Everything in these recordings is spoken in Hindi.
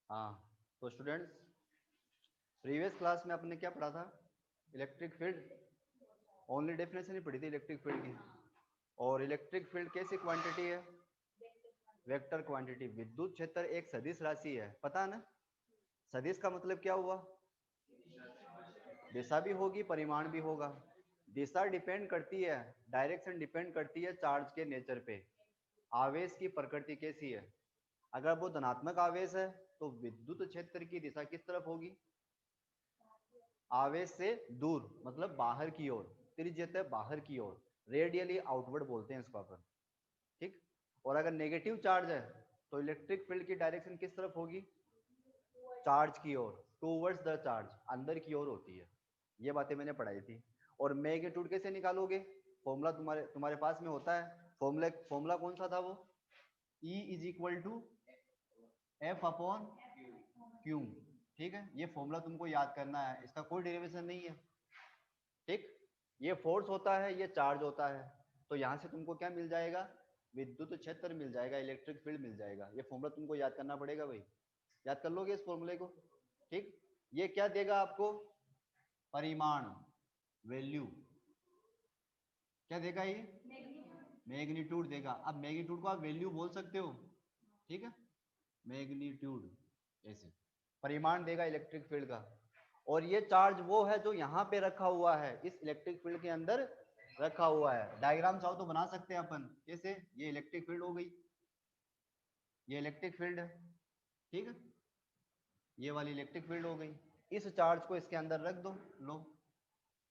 हाँ, तो स्टूडेंट्स प्रीवियस क्लास में आपने क्या पढ़ा था? Electric field. ओनली डेफिनेशन ही पढ़ी थी इलेक्ट्रिक फील्ड की। और इलेक्ट्रिक फील्ड कैसी क्वांटिटी है? Vector quantity. विद्युत क्षेत्र एक सदिश राशि है, पता है ना? सदिश का मतलब क्या हुआ? दिशा भी होगी, परिमाण भी होगा। दिशा डिपेंड करती है, डायरेक्शन डिपेंड करती है चार्ज के नेचर पे। आवेश की प्रकृति कैसी है? अगर वो धनात्मक आवेश है तो विद्युत क्षेत्र की दिशा किस तरफ होगी? आवेश से दूर, मतलब बाहर की ओर। त्रिज्यता बाहर की ओर, रेडियली आउटवर्ड बोलते हैं इसको अपन। ठीक। और अगर नेगेटिव चार्ज है तो इलेक्ट्रिक फील्ड की डायरेक्शन किस तरफ होगी? चार्ज की ओर, टूवर्ड्स द चार्ज, अंदर की ओर होती है। ये बातें मैंने पढ़ाई थी। और मैग्नीट्यूड कैसे निकालोगे? फॉर्मूला तुम्हारे तुम्हारे पास में होता है। फॉर्मूला फॉर्मूला कौन सा था वो? E is equal to F upon Q. ठीक है, ये फॉर्मूला तुमको याद करना है, इसका कोई डेरिवेशन नहीं है। ठीक। ये फोर्स होता है, ये चार्ज होता है। तो यहाँ से तुमको क्या मिल जाएगा? विद्युत क्षेत्र मिल जाएगा, इलेक्ट्रिक फील्ड मिल जाएगा। ये फॉर्मूला तुमको याद करना पड़ेगा भाई। याद कर लोगे इस फॉर्मूले को? ठीक। ये क्या देगा आपको? परिमाण, वैल्यू। क्या देगा ये? मैग्नीट्यूड देगा। अब मैग्नीट्यूड को आप वैल्यू बोल सकते हो। ठीक है, मैग्नीट्यूड ऐसे परिमाण देगा इलेक्ट्रिक फील्ड का। और ये चार्ज वो है जो यहाँ पे रखा हुआ है, इस इलेक्ट्रिक फील्ड के अंदर रखा हुआ है। डायग्राम चाहो तो बना सकते हैं अपन। कैसे? ये इलेक्ट्रिक फील्ड हो गई, ये इलेक्ट्रिक फील्ड है। ठीक है, ये वाली इलेक्ट्रिक फील्ड हो गई। इस चार्ज को इसके अंदर रख दो। लो,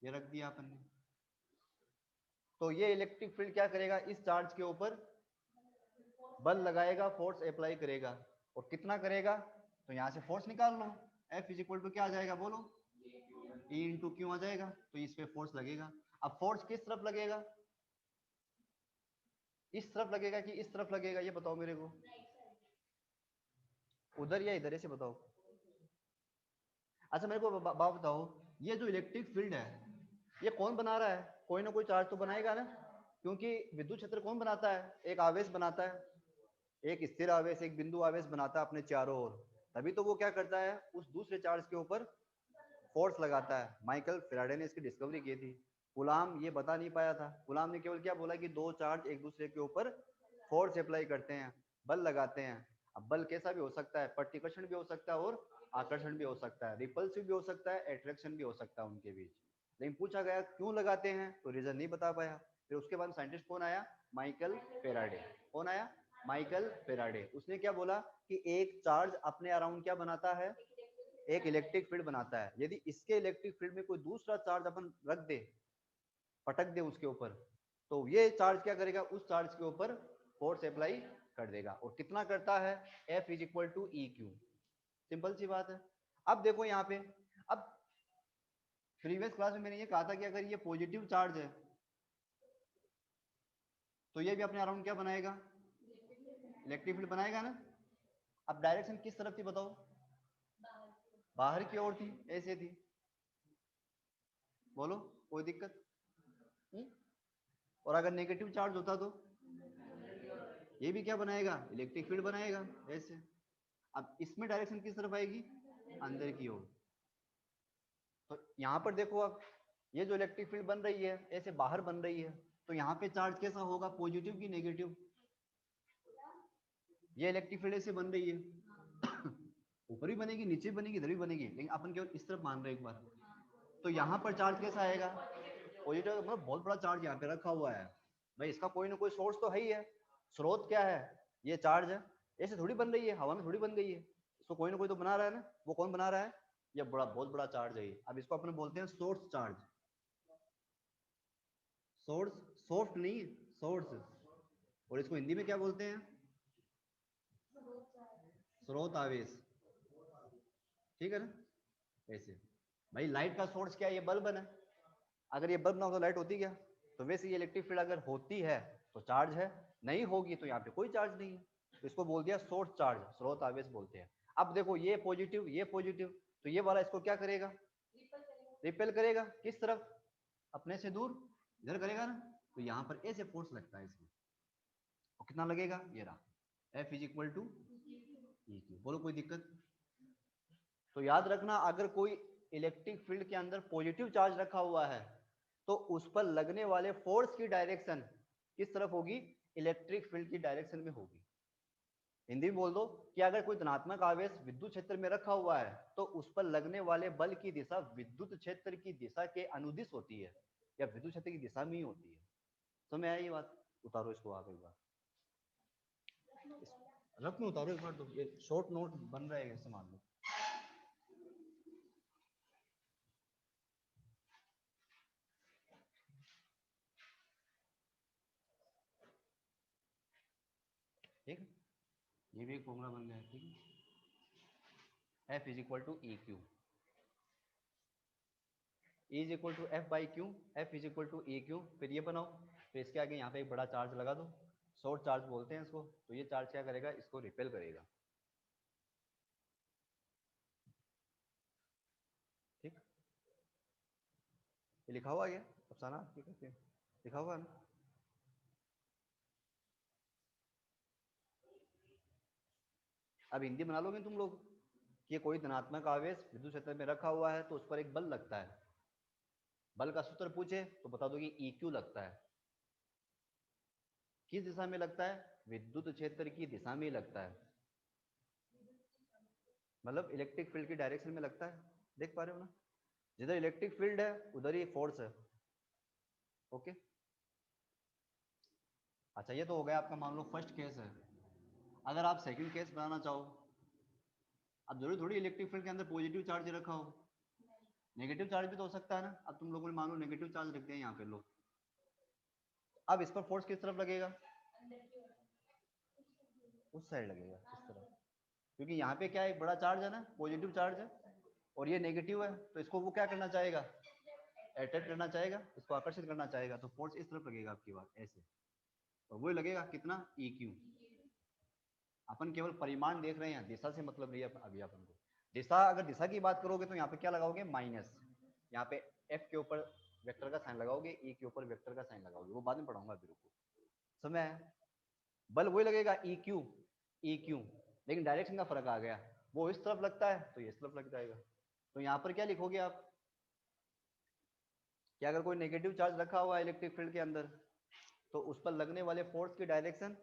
ये रख दिया अपन ने। तो ये इलेक्ट्रिक फील्ड क्या करेगा? इस चार्ज के ऊपर बल लगाएगा, फोर्स अप्लाई करेगा। और कितना करेगा? तो यहाँ से फोर्स निकाल लो। F इज इक्वल टू क्या आ जाएगा बोलो? E इंटू क्यू आ जाएगा। तो इस पे फोर्स लगेगा। अब फोर्स किस तरफ लगेगा? इस तरफ लगेगा कि इस तरफ लगेगा, ये बताओ मेरे को। उधर या इधर, ऐसे बताओ। अच्छा मेरे को बात बताओ, ये जो इलेक्ट्रिक फील्ड है ये कौन बना रहा है? कोई ना कोई चार्ज तो बनाएगा ना। क्योंकि विद्युत क्षेत्र कौन बनाता है? एक आवेश बनाता है, एक स्थिर आवेश, एक बिंदु आवेश बनाता है अपने चारों ओर। तभी तो वो क्या करता है? उस दूसरे चार्ज के ऊपर फोर्स लगाता है। माइकल फैराडे ने इसकी डिस्कवरी की थी। गुलाम ये बता नहीं पाया था। गुलाम ने केवल क्या बोला कि दो चार्ज एक दूसरे के ऊपर फोर्स अप्लाई करते हैं, बल लगाते हैं। अब बल कैसा भी हो सकता है, प्रतिकर्षण भी हो सकता है और आकर्षण भी हो सकता है, रिपल्सिव भी हो सकता है, अट्रैक्शन भी हो सकता है उनके बीच। लेकिन पूछा गया क्यों लगाते हैं, तो रीजन नहीं बता पाया। फिर उसके बाद साइंटिस्ट कौन आया? Michael Faraday. कौन आया? Michael Faraday. उसने क्या बोला कि एक चार्ज अपने अराउंड क्या बनाता है? एक इलेक्ट्रिक फील्ड बनाता है। यदि इसके इलेक्ट्रिक फील्ड में कोई दूसरा चार्ज अपन रख दे, पटक दे उसके ऊपर, तो ये चार्ज क्या करेगा? उस चार्ज के ऊपर फोर्स अप्लाई कर देगा। और कितना करता है? F is equal to E Q. Simple सी बात है। अब देखो यहाँ पे, अब प्रीवियस क्लास में मैंने ये कहा था कि अगर ये पॉजिटिव चार्ज है तो ये भी अपने अराउंड क्या बनाएगा? इलेक्ट्रिक फील्ड बनाएगा ना। अब डायरेक्शन किस तरफ थी बताओ? बाहर की ओर थी, ऐसे थी। बोलो, कोई दिक्कत? हुँ? और अगर नेगेटिव चार्ज होता तो ये भी क्या बनाएगा? इलेक्ट्रिक फील्ड बनाएगा, ऐसे। अब इसमें डायरेक्शन किस तरफ आएगी? अंदर की ओर। तो यहाँ पर देखो, अब ये जो इलेक्ट्रिक फील्ड बन रही है ऐसे बाहर बन रही है, तो यहाँ पे चार्ज कैसा होगा? पॉजिटिव की नेगेटिव? ये इलेक्ट्रिक फील्ड ऐसे बन रही है ऊपर भी बनेगी, नीचे भी बनेगी, इधर भी बनेगी, लेकिन अपन केवल इस तरफ मान रहे हैं एक बार। तो यहाँ पर चार्ज कैसा आएगा? पॉजिटिव। मतलब बहुत बड़ा चार्ज यहाँ पे रखा हुआ है भाई, इसका कोई ना कोई सोर्स तो है ही है। स्रोत क्या है? ये चार्ज है। ऐसे थोड़ी बन रही है, हवा में थोड़ी बन गई है। इसको कोई ना कोई तो बना रहा है ना। वो कौन बना रहा है? ये बड़ा, बहुत बड़ा चार्ज है ये। अब इसको अपन बोलते हैं सोर्स चार्ज। सोर्स, सॉफ्ट नहीं, सोर्स। और इसको हिंदी में क्या बोलते हैं? स्रोत आवेश। ठीक है ना, ऐसे। भाई लाइट का सोर्स क्या है? ये बल्ब है। अगर ये बल्ब ना हो तो लाइट होती क्या? तो वैसे ये इलेक्ट्रिक फील्ड अगर होती है तो चार्ज है, नहीं होगी तो यहाँ पे कोई चार्ज नहीं है। तो इसको बोल दिया सोर्स चार्ज, स्रोत आवेश बोलते हैं। अब देखो ये पॉजिटिव, ये पॉजिटिव, तो ये वाला इसको क्या करेगा? रिपेल करेगा। किस तरफ? अपने से दूर, इधर करेगा ना। तो यहाँ पर ऐसे फोर्स लगता है इसमें। और कितना लगेगा? ये रहा, F is equal to E Q. बोलो, कोई दिक्कत? तो याद रखना, अगर कोई इलेक्ट्रिक फील्ड के अंदर पॉजिटिव चार्ज रखा हुआ है तो उस पर लगने वाले फोर्स की डायरेक्शन किस तरफ होगी? इलेक्ट्रिक फील्ड की डायरेक्शन में होगी। हिंदी में बोल दो कि अगर कोई धनात्मक आवेश विद्युत क्षेत्र में रखा हुआ है तो उस पर लगने वाले बल की दिशा विद्युत क्षेत्र की दिशा के अनुदिश होती है या विद्युत क्षेत्र की दिशा में ही होती है। समझ आया ये बात? उतारो इसको आगे एक बार, रफ में उतारो एक बार, तो ये शॉर्ट नोट बन रहा है, मान लो। ठीक है, ये भी एक फॉर्मूला बन गया है। ठीक है, F is equal to E Q, E is equal to F by Q, F is equal to E Q. फिर ये बनाओ, फिर इसके आगे यहाँ पे एक बड़ा चार्ज लगा दो, शॉर्ट चार्ज बोलते हैं इसको। तो ये चार्ज क्या करेगा? इसको रिपेल करेगा। ठीक, ये लिखा हुआ है अफसाना आपके कैसे लिखा हुआ है ना? अब हिंदी बना लोगे तुम लोग कि कोई धनात्मक आवेश विद्युत क्षेत्र में रखा हुआ है तो उस पर एक बल लगता है। बल का सूत्र पूछे तो बता दो कि ई क्यू लगता है। किस दिशा में लगता है? विद्युत क्षेत्र की दिशा में ही लगता है, मतलब इलेक्ट्रिक फील्ड की डायरेक्शन में लगता है। देख पा रहे हो ना? जिधर इलेक्ट्रिक फील्ड है उधर ही फोर्स है। ओके, अच्छा ये तो हो गया आपका, मान लो फर्स्ट केस है। अगर आप सेकंड केस बनाना चाहो, अब जरूरी थोड़ी इलेक्ट्रिक फील्ड के अंदर पॉजिटिव चार्ज रखा हो, नेगेटिव चार्ज भी तो हो सकता है ना। अब तुम लोगों ने मान लो नेगेटिव चार्ज रख दिया यहाँ पे लो, अब इस पर फोर्स किस तरफ लगेगा? उस साइड लगेगा, इस तरफ, क्योंकि यहाँ पे क्या है, एक बड़ा चार्ज है ना, पॉजिटिव चार्ज है, और ये नेगेटिव है, तो इसको वो क्या करना चाहेगा? अट्रैक्ट करना चाहेगा, इसको आकर्षित करना चाहेगा, तो फोर्स इस तरफ लगेगा आपकी बात ऐसे, और वो लगेगा कितना? E Q. अपन केवल परिमाण देख रहे हैं, दिशा से मतलब नहीं है अभी अपन को। दिशा, अगर दिशा की बात करोगे तो यहाँ पे क्या लगाओगे? माइनस। यहाँ पे एफ के ऊपर वेक्टर का साइन लगाओगे, ई के ऊपर वेक्टर का साइन लगाओगे, वो बाद में पढ़ाऊंगा अभी, रुको। समझ आया? बल वही लगेगा ई क्यू, ई क्यू, लेकिन डायरेक्शन का फर्क आ गया, वो इस तरफ लगता है तो ये इस तरफ लग जाएगा। तो यहाँ पर क्या लिखोगे आप कि अगर कोई नेगेटिव चार्ज रखा हुआ है इलेक्ट्रिक फील्ड के अंदर तो उस पर लगने वाले फोर्स की डायरेक्शन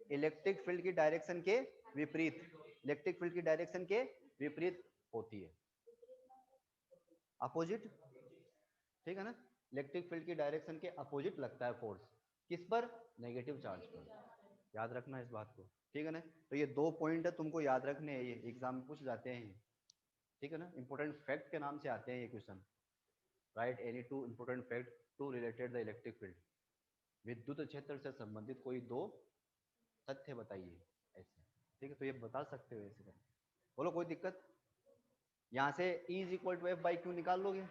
इलेक्ट्रिक फील्ड की डायरेक्शन के विपरीत, इलेक्ट्रिक फील्ड की डायरेक्शन के विपरीत होती है, अपोजिट। ठीक है ना? इलेक्ट्रिक फील्ड की डायरेक्शन के अपोजिट लगता है फोर्स, किस पर? नेगेटिव चार्ज पर। याद रखना इस बात को, ठीक है ना? तो ये दो पॉइंट है, तुमको याद रखने हैं, ये एग्जाम में पूछ जाते हैं। ठीक है ना? इंपोर्टेंट फैक्ट के नाम से आते हैं ये question. Write any two important fact to related the electric field. विद्युत क्षेत्र से संबंधित कोई दो तथ्य बताइए ऐसे। ठीक है, तो ये बता सकते हो ऐसे करके। बोलो कोई दिक्कत? यहाँ से E is equal to F by Q निकाल लोगे।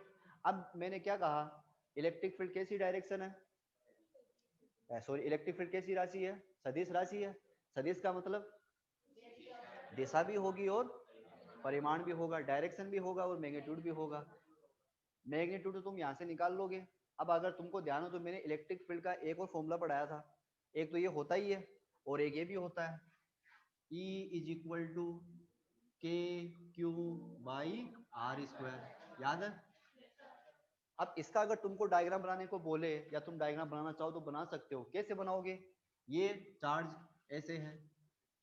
अब मैंने क्या कहा, इलेक्ट्रिक फील्ड कैसी डायरेक्शन है, सॉरी इलेक्ट्रिक फील्ड कैसी राशि है? सदिश राशि है। सदिश का मतलब दिशा भी होगी और परिमाण भी होगा, डायरेक्शन भी होगा और मैग्नीट्यूड भी होगा। मैग्नीट्यूड तो तुम यहाँ से निकाल लोगे। अब अगर तुमको ध्यान हो तो मैंने इलेक्ट्रिक फील्ड का एक और फॉर्मूला पढ़ाया था, एक तो ये होता ही है और एक ये भी होता है, E इज इक्वल टू के क्यू बाई आर स्क्वायर। याद है? अब इसका अगर तुमको डायग्राम बनाने को बोले या तुम डायग्राम बनाना चाहो तो बना सकते हो। कैसे बनाओगे? ये चार्ज ऐसे है,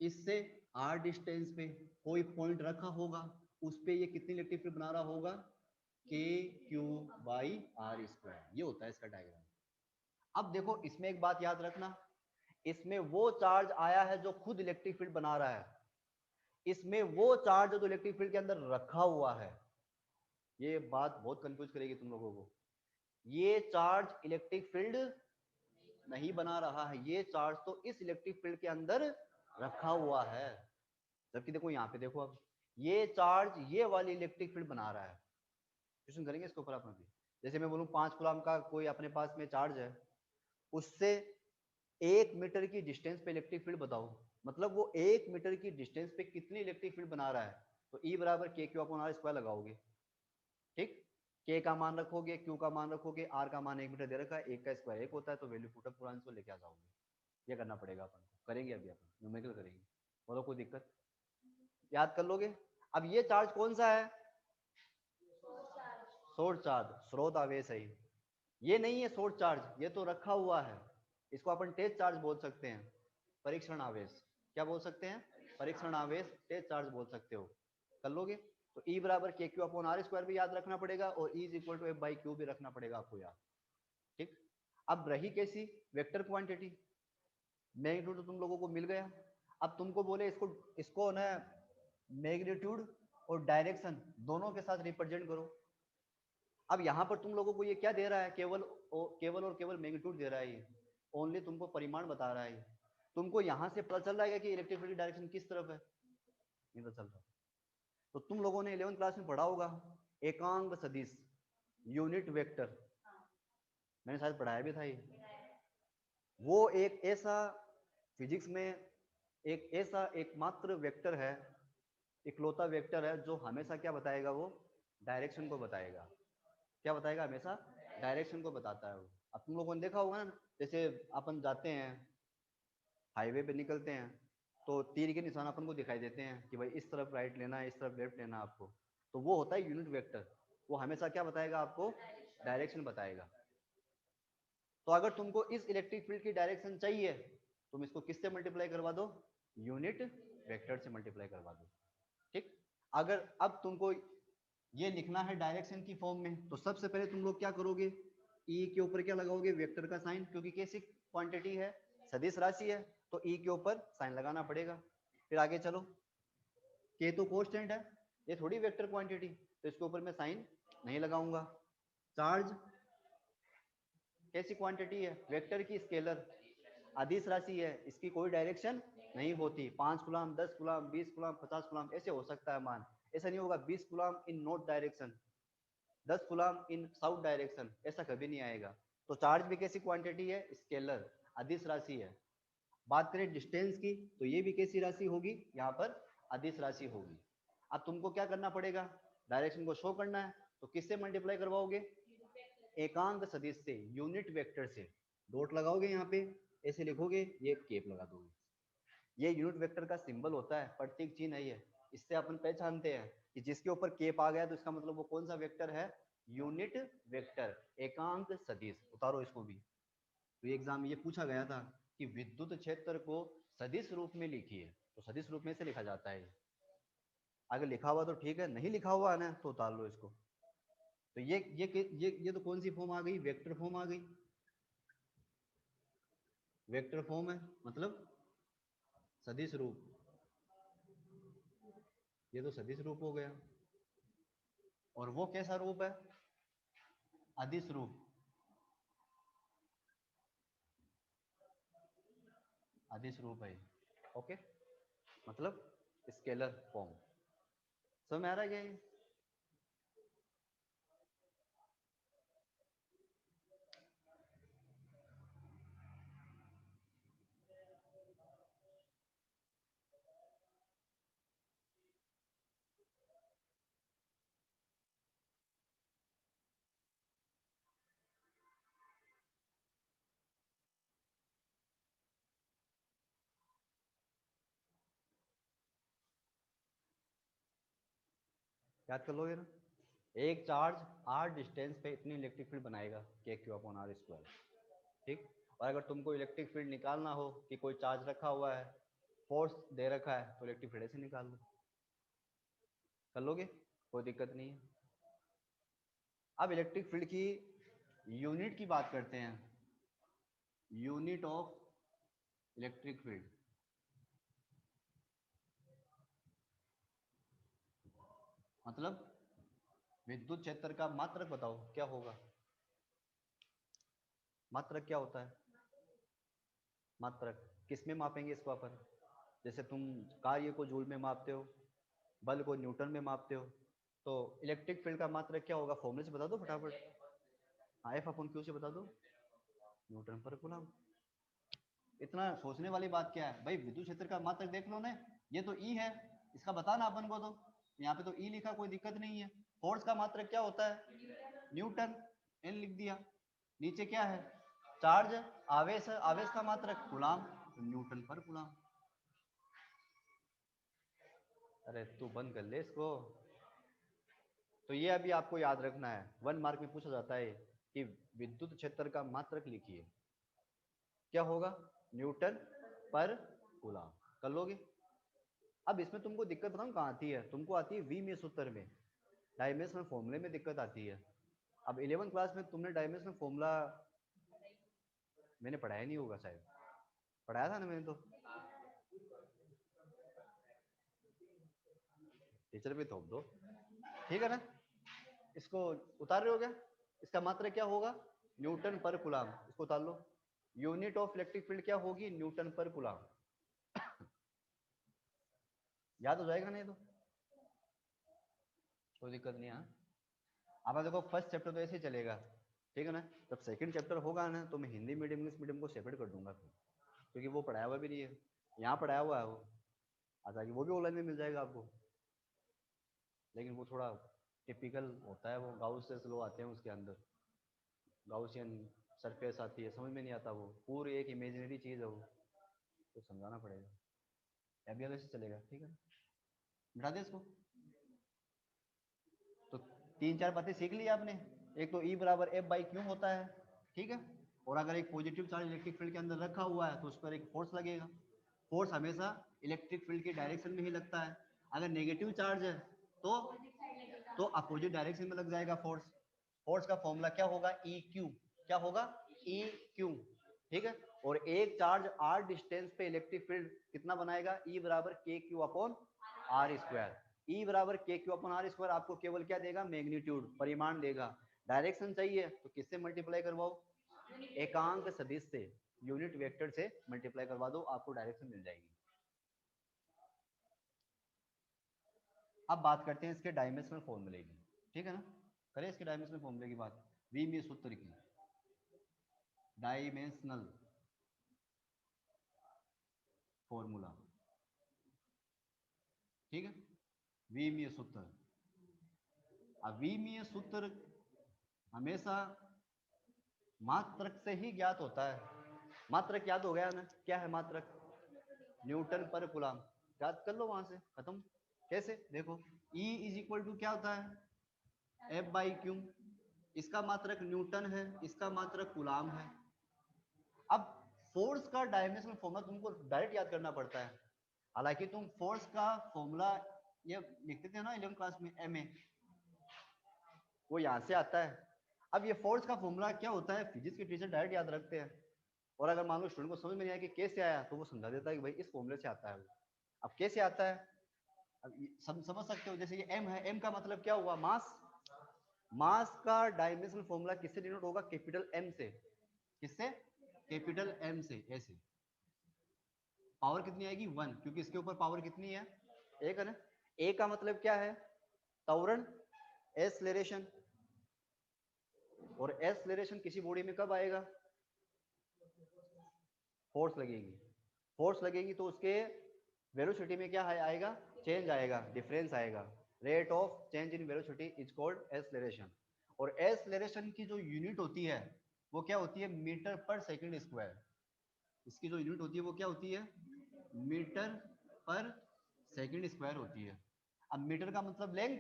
इससे आर डिस्टेंस पे कोई पॉइंट रखा होगा, उस पे ये कितनी इलेक्ट्रिक फील्ड बना रहा होगा? के क्यू बाई आर स्क्वायर। ये होता है इसका डायग्राम। अब देखो इसमें एक बात याद रखना, इसमें वो चार्ज आया है जो खुद इलेक्ट्रिक फील्ड बना रहा है, इसमें वो चार्ज जो इलेक्ट्रिक फील्ड के अंदर रखा हुआ है। ये बात बहुत कंफ्यूज करेगी तुम लोगों को। ये चार्ज इलेक्ट्रिक फील्ड नहीं बना रहा है, ये चार्ज तो इस इलेक्ट्रिक फील्ड के अंदर रखा हुआ है। जबकि देखो यहाँ पे देखो, अब ये चार्ज ये वाली इलेक्ट्रिक फील्ड बना रहा है। क्वेश्चन करेंगे इसके ऊपर अपना भी। जैसे मैं बोलूँ 5 कूलम का कोई अपने पास में चार्ज है, उससे 1 मीटर की डिस्टेंस पे इलेक्ट्रिक फील्ड बताओ, मतलब वो 1 मीटर की डिस्टेंस पे कितनी इलेक्ट्रिक फील्ड बना रहा है। तो E बराबर के क्यू अपॉन आर स्क्वायर लगाओगे। ठीक, के का मान रखोगे, क्यू का मान रखोगे, आर का मान 1 मीटर दे रखा है, एक का स्क्वायर 1 होता है, तो वैल्यू पुट अप पुरान को लेके आ जाओगे। ये करना पड़ेगा अपन को, करेंगे अभी अपन न्यूमेरिकल करेंगे। बोलो कोई दिक्कत? याद कर लोगे? अब ये चार्ज कौन सा है? सोर्स चार्ज, स्रोत आवेश है ये नहीं है सोर्स चार्ज, ये तो रखा हुआ है। इसको अपन टेस्ट चार्ज बोल सकते हैं, परीक्षण आवेश। क्या बोल सकते हैं? परीक्षण आवेश, टेस्ट चार्ज बोल सकते हो। कर लोगे? तो E बराबर के क्यू अपॉन आर स्क्वायर भी याद रखना पड़ेगा और E is equal to F by Q भी रखना पड़ेगा आपको याद। ठीक। अब रही कैसी वेक्टर क्वांटिटी, मैग्नीट्यूड तो तुम लोगों को मिल गया। अब तुमको बोले इसको इसको ना मैग्नीट्यूड और डायरेक्शन दोनों के साथ रिप्रेजेंट करो। अब यहाँ पर तुम लोगों को ये क्या दे रहा है? केवल और केवल मैग्नीट्यूड दे रहा है ये, ओनली तुमको परिमाण बता रहा है। तुमको यहाँ से पता चल रहा है कि इलेक्ट्रिक फील्ड की डायरेक्शन किस तरफ है? नहीं पता चल रहा। तो तुम लोगों ने 11th क्लास में पढ़ा होगा एकांक सदिश, यूनिट वेक्टर, मैंने शायद पढ़ाया भी था ये। वो एक ऐसा फिजिक्स में एक ऐसा एकमात्र वेक्टर है, इकलौता वेक्टर है जो हमेशा क्या बताएगा? वो डायरेक्शन को बताएगा। क्या बताएगा? हमेशा डायरेक्शन को बताता है वो। अब तुम लोगों ने देखा होगा ना, जैसे अपन जाते हैं हाईवे पे निकलते हैं तो तीर के निशान अपन को दिखाई देते हैं कि भाई इस तरफ राइट लेना है, इस तरफ लेफ्ट लेना है आपको। तो वो होता है यूनिट वेक्टर, वो हमेशा क्या बताएगा आपको? डायरेक्शन बताएगा। तो अगर तुमको इस इलेक्ट्रिक फील्ड की डायरेक्शन चाहिए, तुम इसको किससे मल्टीप्लाई करवा दो? यूनिट वेक्टर से मल्टीप्लाई करवा दो। ठीक। अगर अब तुमको ये लिखना है डायरेक्शन की फॉर्म में, तो सबसे पहले तुम लोग क्या करोगे? ई के ऊपर क्या लगाओगे? वेक्टर का साइन, क्योंकि कैसी क्वांटिटी है? सदिश राशि है, तो ई के ऊपर साइन लगाना पड़ेगा। फिर आगे चलो, के तो कांस्टेंट है, ये थोड़ी वेक्टर क्वांटिटी, तो इसके ऊपर मैं साइन नहीं लगाऊंगा। चार्ज कैसी क्वांटिटी है? वेक्टर की स्केलर, अदिश राशि है, इसकी कोई डायरेक्शन नहीं होती। 5 कूलम, 10 कूलम, 20 कूलम, 50 कूलम ऐसे हो सकता है मान, ऐसा नहीं होगा 20 कूलम इन नॉर्थ डायरेक्शन, 10 कूलम इन साउथ डायरेक्शन, ऐसा कभी नहीं आएगा। तो चार्ज भी कैसी क्वांटिटी है? स्केलर, अदिश राशि है। बात करें डिस्टेंस की, तो ये भी कैसी राशि होगी? यहाँ पर अदिश राशि होगी। अब तुमको क्या करना पड़ेगा? डायरेक्शन को शो करना है, तो किससे मल्टीप्लाई करवाओगे? एकांक सदिश से, यूनिट वेक्टर से। डॉट लगाओगे यहाँ पे, ऐसे लिखोगे, ये केप लगा दोगे। ये यूनिट वेक्टर का सिंबल होता है, प्रतीक चिन्ह है ये। इससे अपन पहचानते हैं कि जिसके ऊपर केप आ गया तो इसका मतलब वो कौन सा वेक्टर है? यूनिट वेक्टर, एकांक सदिश। उतारो इसको भी। तो एग्जाम ये पूछा गया था कि विद्युत क्षेत्र को सदिश रूप में लिखिए, तो सदिश रूप में से लिखा जाता है। अगर लिखा हुआ तो ठीक है, नहीं लिखा हुआ है ना तो उतार लो इसको। तो ये तो कौन सी फॉर्म आ गई? वेक्टर फॉर्म आ गई। वेक्टर फॉर्म है मतलब सदिश रूप, ये तो सदिश रूप हो गया। और वो कैसा रूप है? अदिश रूप, अदिश रूप है। ओके, मतलब स्केलर फॉर्म। समझ में आ रहा है क्या ये? याद कर लोगे ना? एक चार्ज r डिस्टेंस पे इतनी इलेक्ट्रिक फील्ड बनाएगा, के क्यू अपॉन आर स्क्वायर। ठीक। और अगर तुमको इलेक्ट्रिक फील्ड निकालना हो कि कोई चार्ज रखा हुआ है, फोर्स दे रखा है, तो इलेक्ट्रिक फील्ड ऐसे निकाल लो। कर लोगे, कोई दिक्कत नहीं है। अब इलेक्ट्रिक फील्ड की यूनिट की बात करते हैं। यूनिट ऑफ इलेक्ट्रिक फील्ड, मतलब विद्युत क्षेत्र का मात्रक बताओ क्या होगा? मात्रक क्या होता है? मात्रक किस में मापेंगे इसको अपन? जैसे तुम कार्य को जूल में मापते हो, बल को न्यूटन में मापते हो, तो इलेक्ट्रिक फील्ड का मात्रक क्या होगा? फॉर्मूले से बता दो फटाफट। हाँ, एफ अपन क्यू से बता दो, न्यूटन पर कूलम। इतना सोचने वाली बात क्या है भाई? विद्युत क्षेत्र का मात्रक देख लो ना, ये तो ई है, इसका बताना अपन को। तो यहाँ पे तो ई लिखा, कोई दिक्कत नहीं है। फोर्स का मात्रक क्या होता है? न्यूटन, एन लिख दिया। नीचे क्या है? चार्ज, आवेश है, आवेश का मात्रक कूलम, न्यूटन पर कूलम। अरे तू बंद कर ले इसको। तो ये अभी आपको याद रखना है, 1 मार्क में पूछा जाता है कि विद्युत क्षेत्र का मात्रक लिखिए, क्या होगा, न्यूटन पर कूलम। कर लोगे। अब इसमें तुमको दिक्कत बताऊं कहाँ आती है, तुमको आती है विमीय सूत्र में, डायमेंशनल फॉर्मूले में दिक्कत आती है। अब 11th क्लास में तुमने डायमेंशनल फॉर्मूला मैंने पढ़ाया नहीं होगा शायद, पढ़ाया था ना मैंने तो, टीचर भी थोप दो, ठीक है ना। इसको उतार रहे हो क्या, इसका मात्रक क्या होगा, न्यूटन पर कूलम, इसको उतार लो। यूनिट ऑफ इलेक्ट्रिक फील्ड क्या होगी, न्यूटन पर कूलम। याद हो जाएगा नहीं तो कोई दिक्कत नहीं है। अब देखो फर्स्ट चैप्टर तो ऐसे ही चलेगा, ठीक है ना। जब सेकंड चैप्टर होगा ना तो मैं हिंदी मीडियम इंग्लिश मीडियम को सेपरेट कर दूंगा फिर, क्योंकि वो पढ़ाया हुआ भी नहीं है, यहाँ पढ़ाया हुआ है वो, अच्छा कि वो भी ऑनलाइन में मिल जाएगा आपको, लेकिन वो थोड़ा टिपिकल होता है, वो गाउस लो आते हैं उसके अंदर, गाउसियन सरफेस आती है, समझ में नहीं आता, वो पूरी एक इमेजिनरी चीज़ है वो, तो समझाना पड़ेगा। अभी अगर चलेगा, ठीक है, बिठा दे इसको। तो 3-4 बातें सीख ली आपने। एक तो E बराबर एफ बाई क्यू होता है, ठीक है। और अगर एक पॉजिटिव चार्ज इलेक्ट्रिक फील्ड के अंदर रखा हुआ है तो उस पर एक फोर्स लगेगा, फोर्स हमेशा इलेक्ट्रिक फील्ड के डायरेक्शन में ही लगता है। अगर नेगेटिव चार्ज है तो अपोजिट डायरेक्शन में लग जाएगा फोर्स। फोर्स का फॉर्मूला क्या होगा, ई क्यू, क्या होगा, ई क्यू, ठीक है। और एक चार्ज आर डिस्टेंस पे इलेक्ट्रिक फील्ड कितना बनाएगा, ई बराबर के क्यू अपॉन आर स्क्वायर। ई बराबर के क्यू अपॉन आर स्क्वायर आपको केवल क्या देगा, मैग्नीट्यूड, परिमाण देगा। डायरेक्शन चाहिए तो किससे मल्टीप्लाई करवाओ, एकांक सदिश से, यूनिट वेक्टर से मल्टीप्लाई करवा दो, आपको डायरेक्शन मिल जाएगी। अब बात करते हैं इसके डायमेंशनल फॉर्मूले की, ठीक है ना। करें इसके डायमेंशनल फॉर्मूले की बात, विमीय सूत्र की, डायमेंशनल फॉर्मूला, ठीक है, विमीय सूत्र। अब विमीय सूत्र हमेशा मात्रक से ही ज्ञात होता है। मात्रक याद हो गया ना, क्या है मात्रक, न्यूटन पर कूलम, याद कर लो वहां से, खत्म। कैसे, देखो E इज इक्वल टू क्या होता है, एफ बाई क्यू, इसका मात्रक न्यूटन है, इसका मात्रक कूलम है। अब फोर्स का डायमेंशनल फॉर्मूला तुमको डायरेक्ट याद करना पड़ता है, हालांकि तुम फोर्स का फॉर्मूला ये लिखते थे ना 11th क्लास में, एम ए, वो यहाँ से आता है। अब ये फोर्स का फॉर्मूला क्या होता है, फिजिक्स के टीचर डायरेक्ट याद रखते हैं, और अगर मान लो स्टूडेंट को समझ में नहीं आया कि कैसे आया तो वो समझा देता है कि भाई इस फॉर्मूले से आता है वो। अब कैसे आता है, अब समझ सकते हो, जैसे ये एम है, एम का मतलब क्या हुआ, मास। मास का डायमेंशनल फॉर्मूला किससे डिनोट होगा, कैपिटल एम से, किससे, कैपिटल एम से, ऐसे। पावर कितनी आएगी, 1, क्योंकि इसके ऊपर पावर कितनी है, एक है ना। ए का मतलब क्या है, त्वरण, एक्सेलरेशन, और एक्सेलरेशन किसी बॉडी में कब आएगा, फोर्स लगेगी, फोर्स लगेगी तो उसके वेलोसिटी में क्या आएगा, चेंज आएगा, डिफरेंस आएगा। Rate of change in velocity is called acceleration. और एक्सेलरेशन की जो यूनिट होती है वो क्या होती है, मीटर पर सेकंड स्क्वायर। इसकी जो यूनिट होती है वो क्या होती है, मीटर पर सेकंड स्क्वायर होती है। अब मीटर का मतलब लेंथ,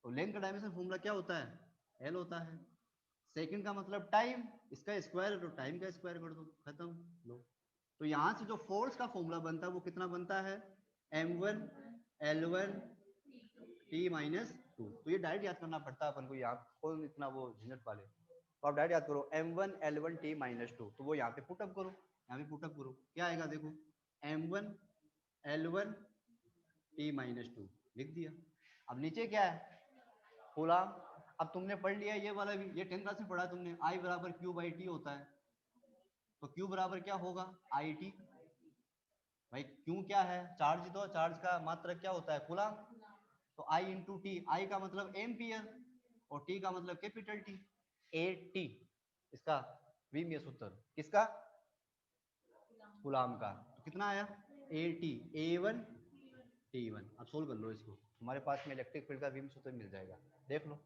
तो लेंथ का डायमेंशन फॉर्मूला क्या होता है, एल होता है। सेकंड का मतलब टाइम, इसका स्क्वायर, तो टाइम का स्क्वायर कर दो, खत्म। लो, तो यहां से जो फोर्स का फॉर्मूला बनता है वो कितना बनता है, m1 l1 t माइनस 2। तो ये डायरेक्ट याद करना पड़ता है अपन को, यहाँ कौन इतना वो झंझट वाले, तो आप डायरेक्ट याद करो m1 l1 t माइनस 2, तो वो यहाँ पे पुटअप करो, यहाँ पे पुटअप करो, क्या आएगा देखो, m1 l1 t माइनस 2 लिख दिया। अब नीचे क्या है, कूलम। अब तुमने पढ़ लिया ये वाला भी, ये 10th क्लास में पढ़ा तुमने, I बराबर Q बाई टी होता है, तो Q बराबर क्या होगा, आई टी। भाई क्यों क्या है, चार्ज, तो चार्ज का मात्रक क्या होता है, कूलम, तो I इंटू टी, आई का मतलब एम्पियर और टी का मतलब कैपिटल टी, ए टी, इसका विमीय सूत्र किसका, कूलम का। तो कितना आया, ए टी, ए1 टी1। अब सोल्व कर लो इसको, तुम्हारे पास में इलेक्ट्रिक फील्ड का विमीय सूत्र मिल जाएगा, देख लो।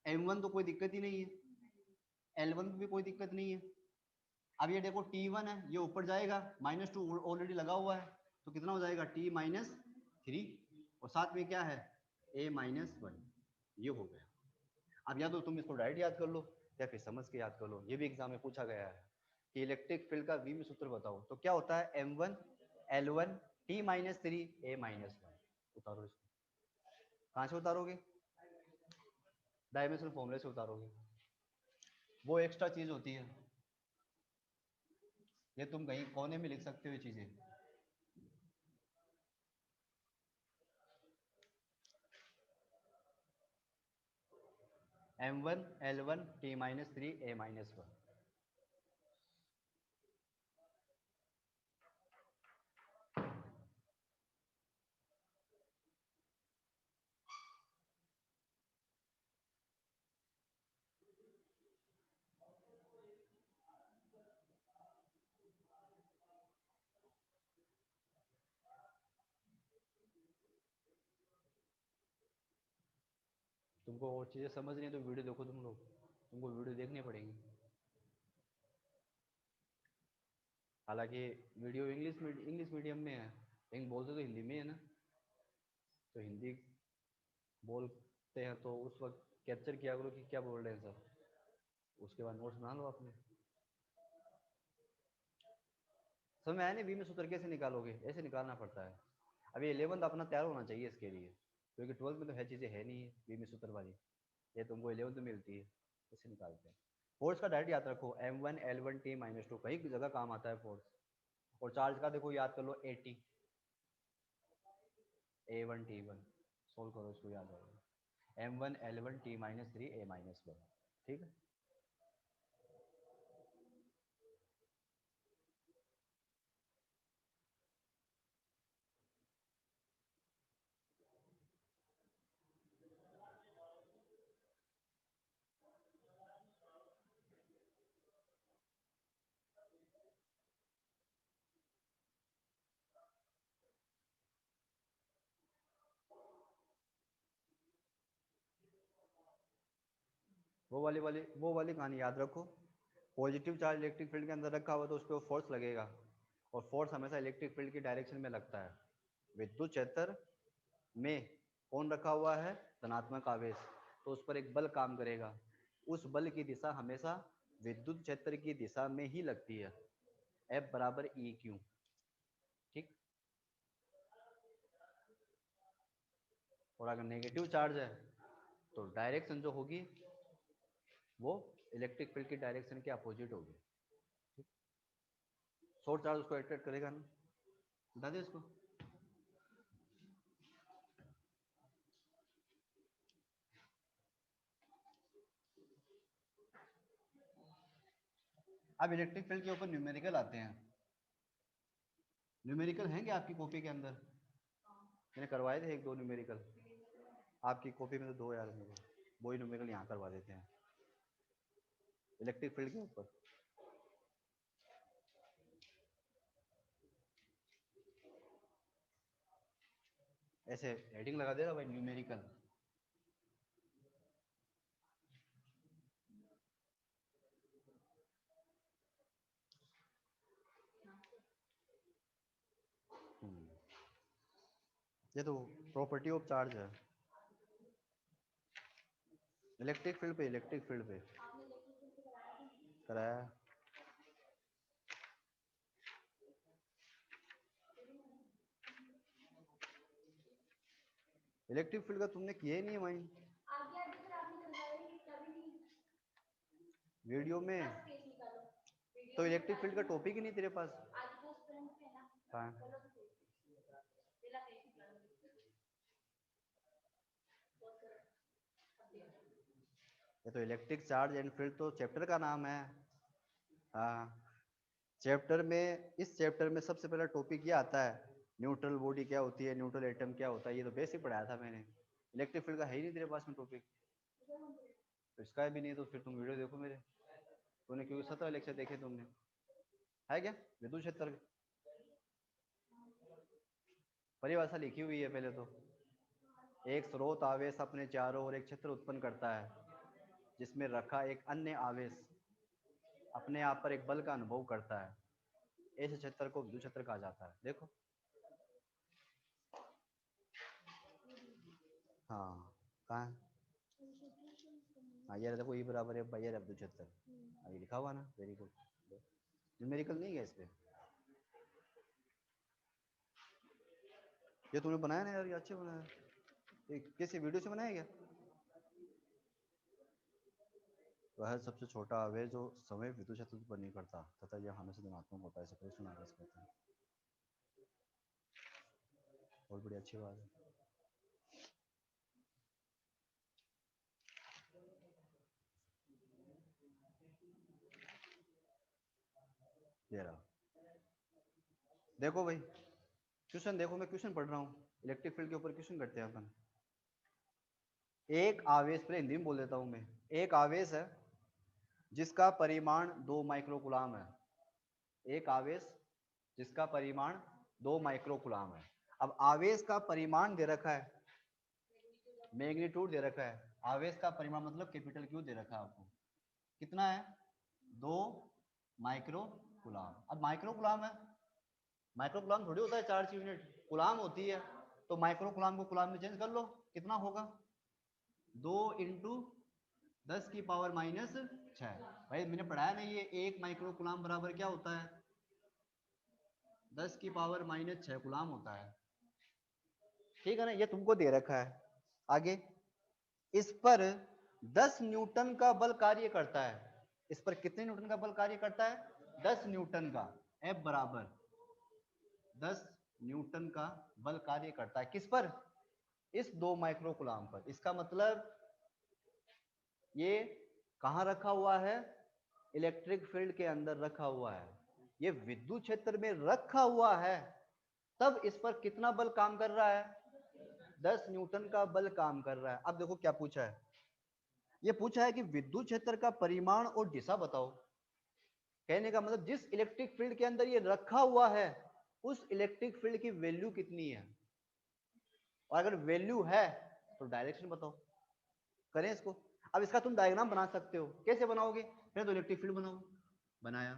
m1 तो कोई दिक्कत ही नहीं है, l1 भी कोई दिक्कत नहीं है। अब ये देखो T1 है, ये ऊपर जाएगा, -2 ऑलरेडी लगा हुआ है, तो कितना हो जाएगा, T माइनस 3। और साथ में क्या है A-1, ये हो गया। अब या तो तुम इसको डायरेक्ट याद कर लो या फिर समझ के याद कर लो, ये भी एग्जाम में पूछा गया है कि इलेक्ट्रिक फील्ड का वी में सूत्र बताओ, तो क्या होता है M1 L1 T-3 A-1। उतारो इसको, कहाँ से उतारोगे, डायमेंशनल फॉर्मूले से उतारोगे, वो एक्स्ट्रा चीज होती है, ये तुम कहीं कोने में लिख सकते हो ये चीजें। M1 L1 T-3 A-1। तुमको और चीजें समझ नहीं है तो वीडियो देखो, तुम लोग, तुमको वीडियो देखनी पड़ेगी। हालांकि वीडियो इंग्लिश मीडियम में है, लेकिन बोलते तो हिंदी में है ना, तो हिंदी बोलते हैं तो उस वक्त कैप्चर किया करो कि क्या बोल रहे हैं सर, उसके बाद नोट्स बना लो अपने। समझ में आया नहीं, बी में सूत्र कैसे निकालोगे, ऐसे निकालना पड़ता है। अभी 11th अपना तैयार होना चाहिए इसके लिए, क्योंकि 12th में तो है चीज़ें है नहीं है बी में सूत्र वाली, ये तुमको 11th में मिलती है, ऐसे निकालते हैं। फोर्स का डायरेक्ट याद रखो M1 L1 T-2, कई जगह काम आता है फोर्स। और चार्ज का देखो याद कर लो AT A1 T1, सोल्व करो इसको, याद रहेगा M1 L1 T-3 A-1। ठीक है, वो वाली कहानी याद रखो। पॉजिटिव चार्ज इलेक्ट्रिक फील्ड के अंदर रखा हुआ तो उस पर फोर्स लगेगा, और फोर्स हमेशा इलेक्ट्रिक फील्ड की डायरेक्शन में लगता है। विद्युत क्षेत्र में कौन रखा हुआ है, धनात्मक आवेश, तो उस पर एक बल काम करेगा, उस बल की दिशा हमेशा विद्युत क्षेत्र की दिशा में ही लगती है, F बराबर EQ। ठीक, और अगर नेगेटिव चार्ज है तो डायरेक्शन जो होगी वो इलेक्ट्रिक फील्ड की डायरेक्शन के अपोजिट होगी। शॉर्ट चार्ज उसको अट्रैक्ट करेगा ना, बता दे इसको। अब इलेक्ट्रिक फील्ड के ऊपर न्यूमेरिकल आते हैं। न्यूमेरिकल हैं क्या आपकी कॉपी के अंदर, मैंने करवाए थे एक दो न्यूमेरिकल, आपकी कॉपी में तो दो यार, मेरे वही न्यूमेरिकल यहाँ करवा देते हैं इलेक्ट्रिक फील्ड के ऊपर। ऐसे हेडिंग लगा दे रहा भाई, न्यूमेरिकल। ये तो प्रॉपर्टी ऑफ चार्ज है, इलेक्ट्रिक फील्ड पे कराया। इलेक्ट्रिक फील्ड का तुमने किया ही नहीं है वहीं वीडियो में, तो इलेक्ट्रिक फील्ड का टॉपिक ही नहीं तेरे पास। हाँ, ये तो इलेक्ट्रिक चार्ज एंड फील्ड तो चैप्टर का नाम है। हाँ, चैप्टर में, इस चैप्टर में सबसे पहला टॉपिक ये आता है, न्यूट्रल बॉडी क्या होती है, न्यूट्रल एटम क्या होता है, ये तो बेसिक पढ़ाया था मैंने। इलेक्ट्रिक फील्ड का है ही नहीं तेरे पास में टॉपिक, तो इसका भी नहीं, तो फिर तुम वीडियो देखो मेरे, तूने क्योंकि 17 लेक्चर देखे तुमने, है क्या विद्युत क्षेत्र परिभाषा लिखी हुई है पहले तो। एक स्रोत आवेश अपने चारों ओर एक क्षेत्र उत्पन्न करता है, जिसमें रखा एक अन्य आवेश अपने आप पर एक बल का अनुभव करता है, ऐसे क्षेत्र को विद्युत क्षेत्र कहा जाता है। देखो हाँ कहाँ है? हाँ ये देखो ई बराबर है बाई एफ 276 ये लिखा हुआ ना, वेरी गुड। न्यूमेरिकल नहीं है इस पे, ये तूने बनाया ना यार, ये अच्छे बनाया। ये किसी वीडियो से बनाया क्या? वह सबसे छोटा आवेश जो समय विद्युत क्षेत्र पर नहीं करता तथा यह हमेशा धनात्मक होता है, इसे परीक्षण आवेश कहते हैं। बहुत बड़ी अच्छी बात है। ये रहा, देखो भाई क्वेश्चन देखो, मैं क्वेश्चन पढ़ रहा हूँ, इलेक्ट्रिक फील्ड के ऊपर क्वेश्चन करते हैं अपन। एक आवेश, पर हिंदी में बोल देता हूँ मैं, एक आवेश है जिसका परिमाण 2 माइक्रोकुलाम है। एक आवेश जिसका परिमाण 2 माइक्रोकुलाम है। अब आवेश का परिमाण दे रखा है, मैग्नीट्यूड दे रखा है, आवेश का परिमाण मतलब कैपिटल क्यू दे रखा है आपको, कितना है 2 माइक्रोकुलाम। अब माइक्रोकुलाम है, माइक्रोकुलाम थोड़ी होता है चार्ज यूनिट, कुलाम होती है, तो माइक्रोकुलाम को कुलाम में चेंज कर लो, कितना होगा 2 इंटू 10 की पावर माइनस 6। भाई मैंने पढ़ाया नहीं ये, 1 माइक्रोकुलाम बराबर क्या होता है 10 की पावर माइनस 6 कुलाम होता है, ठीक है ना, ये तुमको दे रखा है। आगे इस पर 10 न्यूटन का बल कार्य करता है, इस पर कितने न्यूटन का बल कार्य करता है 10 न्यूटन का, F बराबर 10 न्यूटन का बल कार्य करता है, किस पर, इस 2 माइक्रोकुलाम पर। इसका मतलब ये कहां रखा हुआ है, इलेक्ट्रिक फील्ड के अंदर रखा हुआ है, ये विद्युत क्षेत्र में रखा हुआ है, तब इस पर कितना बल काम कर रहा है 10 न्यूटन का बल काम कर रहा है। अब देखो क्या पूछा है, ये पूछा है कि विद्युत क्षेत्र का परिमाण और दिशा बताओ। कहने का मतलब जिस इलेक्ट्रिक फील्ड के अंदर ये रखा हुआ है उस इलेक्ट्रिक फील्ड की वैल्यू कितनी है, और अगर वैल्यू है तो डायरेक्शन बताओ। करें इसको, अब इसका तुम डायग्राम बना सकते हो, कैसे बनाओगे, पहले तो इलेक्ट्रिक फील्ड बनाओ, बनाया,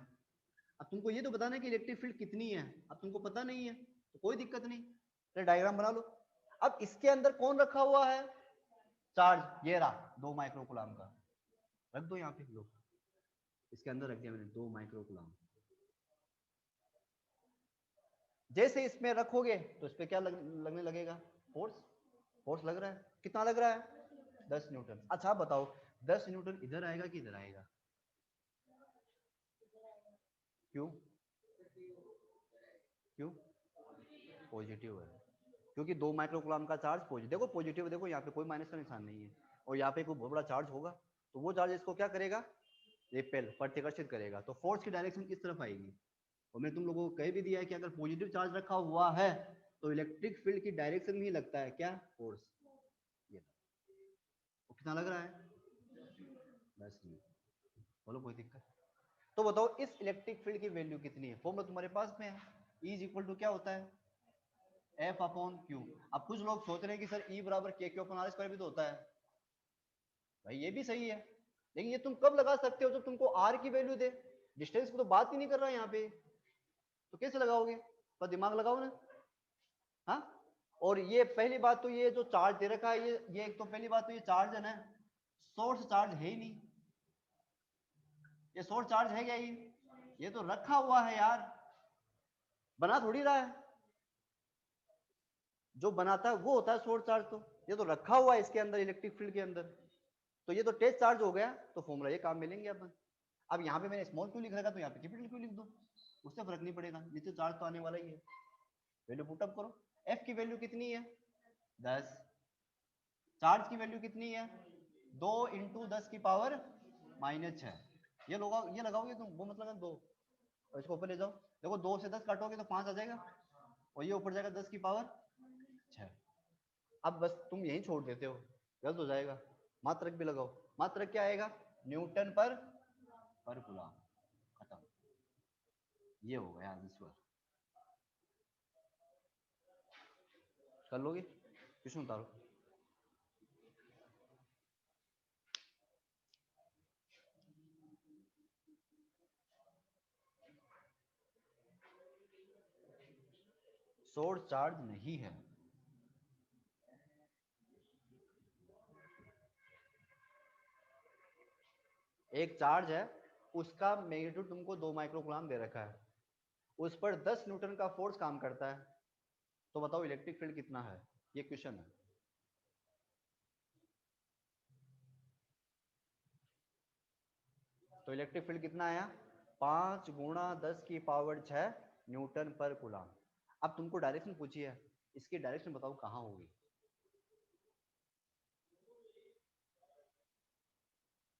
अब तुमको ये तो बताना है कि इलेक्ट्रिक फील्ड कितनी है, अब तुमको पता नहीं है तो कोई दिक्कत नहीं, पहले डायग्राम बना लो। अब इसके अंदर कौन रखा हुआ है चार्ज, ये रहा 2 माइक्रोकुलाम का, रख दो यहाँ पे, लो इसके अंदर रख दिया मैंने 2 माइक्रोकुलाम। जैसे इसमें रखोगे तो इस पे क्या लगने लगेगा फोर्स, फोर्स लग रहा है, कितना लग रहा है 10 न्यूटन। अच्छा बताओ 10 न्यूटन इधर आएगा कि इधर आएगा, क्यों, क्यों पॉजिटिव है, क्योंकि 2 माइक्रोकुलाम का चार्ज पॉजिटिव, देखो पॉजिटिव, देखो यहाँ पे कोई माइनस का निशान नहीं है, और यहाँ पे कोई बहुत बड़ा चार्ज होगा तो वो चार्ज इसको क्या करेगा, रिपेल प्रतिकर्षित करेगा, तो फोर्स की डायरेक्शन किस तरफ आएगी। और मैंने तुम लोगों को कह भी दिया है कि अगर पॉजिटिव चार्ज रखा हुआ है तो इलेक्ट्रिक फील्ड की डायरेक्शन में ही लगता है क्या फोर्स, ये तो कितना लग रहा है 10 न्यूटन। बोलो कोई दिक्कत, तो बताओ इस इलेक्ट्रिक फील्ड की वैल्यू कितनी है, फॉर्मूला तुम्हारे पास में है, E इज इक्वल टू क्या होता है F अपॉन Q। अब कुछ लोग सोच रहे हैं कि सर E बराबर के क्यू अपॉन आर स्क्वायर भी तो होता है, भाई ये भी सही है, लेकिन ये तुम कब लगा सकते हो जब तुमको R की वैल्यू दे, डिस्टेंस की तो बात ही नहीं कर रहा है यहाँ पे, तो कैसे लगाओगे, तो दिमाग लगाओ ना। हाँ, और ये पहली बात तो ये जो चार्ज दे रखा है ये एक तो पहली बात तो ये चार्ज है ना, सोर्स चार्ज है ही नहीं, ये सोर्स चार्ज है क्या, ये तो रखा हुआ है यार, बना थोड़ी रहा है, जो बनाता है वो होता है सोर्स चार्ज, तो ये तो रखा हुआ है इसके अंदर इलेक्ट्रिक फील्ड के अंदर, तो ये तो टेस्ट चार्ज हो गया, तो फॉर्मूला ये काम मिलेंगे अपन। अब यहाँ पे मैंने स्मॉल क्यू लिख रखा तो यहाँ पे कैपिटल क्यू लिख दो, उससे फर्क नहीं पड़ेगा, नीचे चार्ज तो आने वाला ही है, वैल्यू पुट अप करो, एफ की वैल्यू कितनी है 10, चार्ज की वैल्यू कितनी है 2 इंटू 10 की पावर माइनस 6, ये लगाओ, ये लगाओगे तुम, वो मतलब 2, और इसको ऊपर ले जाओ, देखो 2 से 10 काटोगे तो 5 आ जाएगा, और ये ऊपर जाएगा 10 की पावर 6। अब बस तुम यही छोड़ देते हो, गलत हो जाएगा, मात्रक भी लगाओ, मात्रक क्या आएगा न्यूटन पर कूलम, खत्म, ये हो गया आंसर, कर लोगे, क्वेश्चन उतारो। सोर्स चार्ज नहीं है, एक चार्ज है, उसका मैग्नीट्यूड तुमको 2 माइक्रोकूलम दे रखा है, उस पर 10 न्यूटन का फोर्स काम करता है, तो बताओ इलेक्ट्रिक फील्ड कितना है? ये क्वेश्चन है। तो इलेक्ट्रिक फील्ड कितना आया? 5 गुणा 10 की पावर 6 न्यूटन पर कूलम। अब तुमको डायरेक्शन पूछी है, इसकी डायरेक्शन बताओ कहाँ होगी?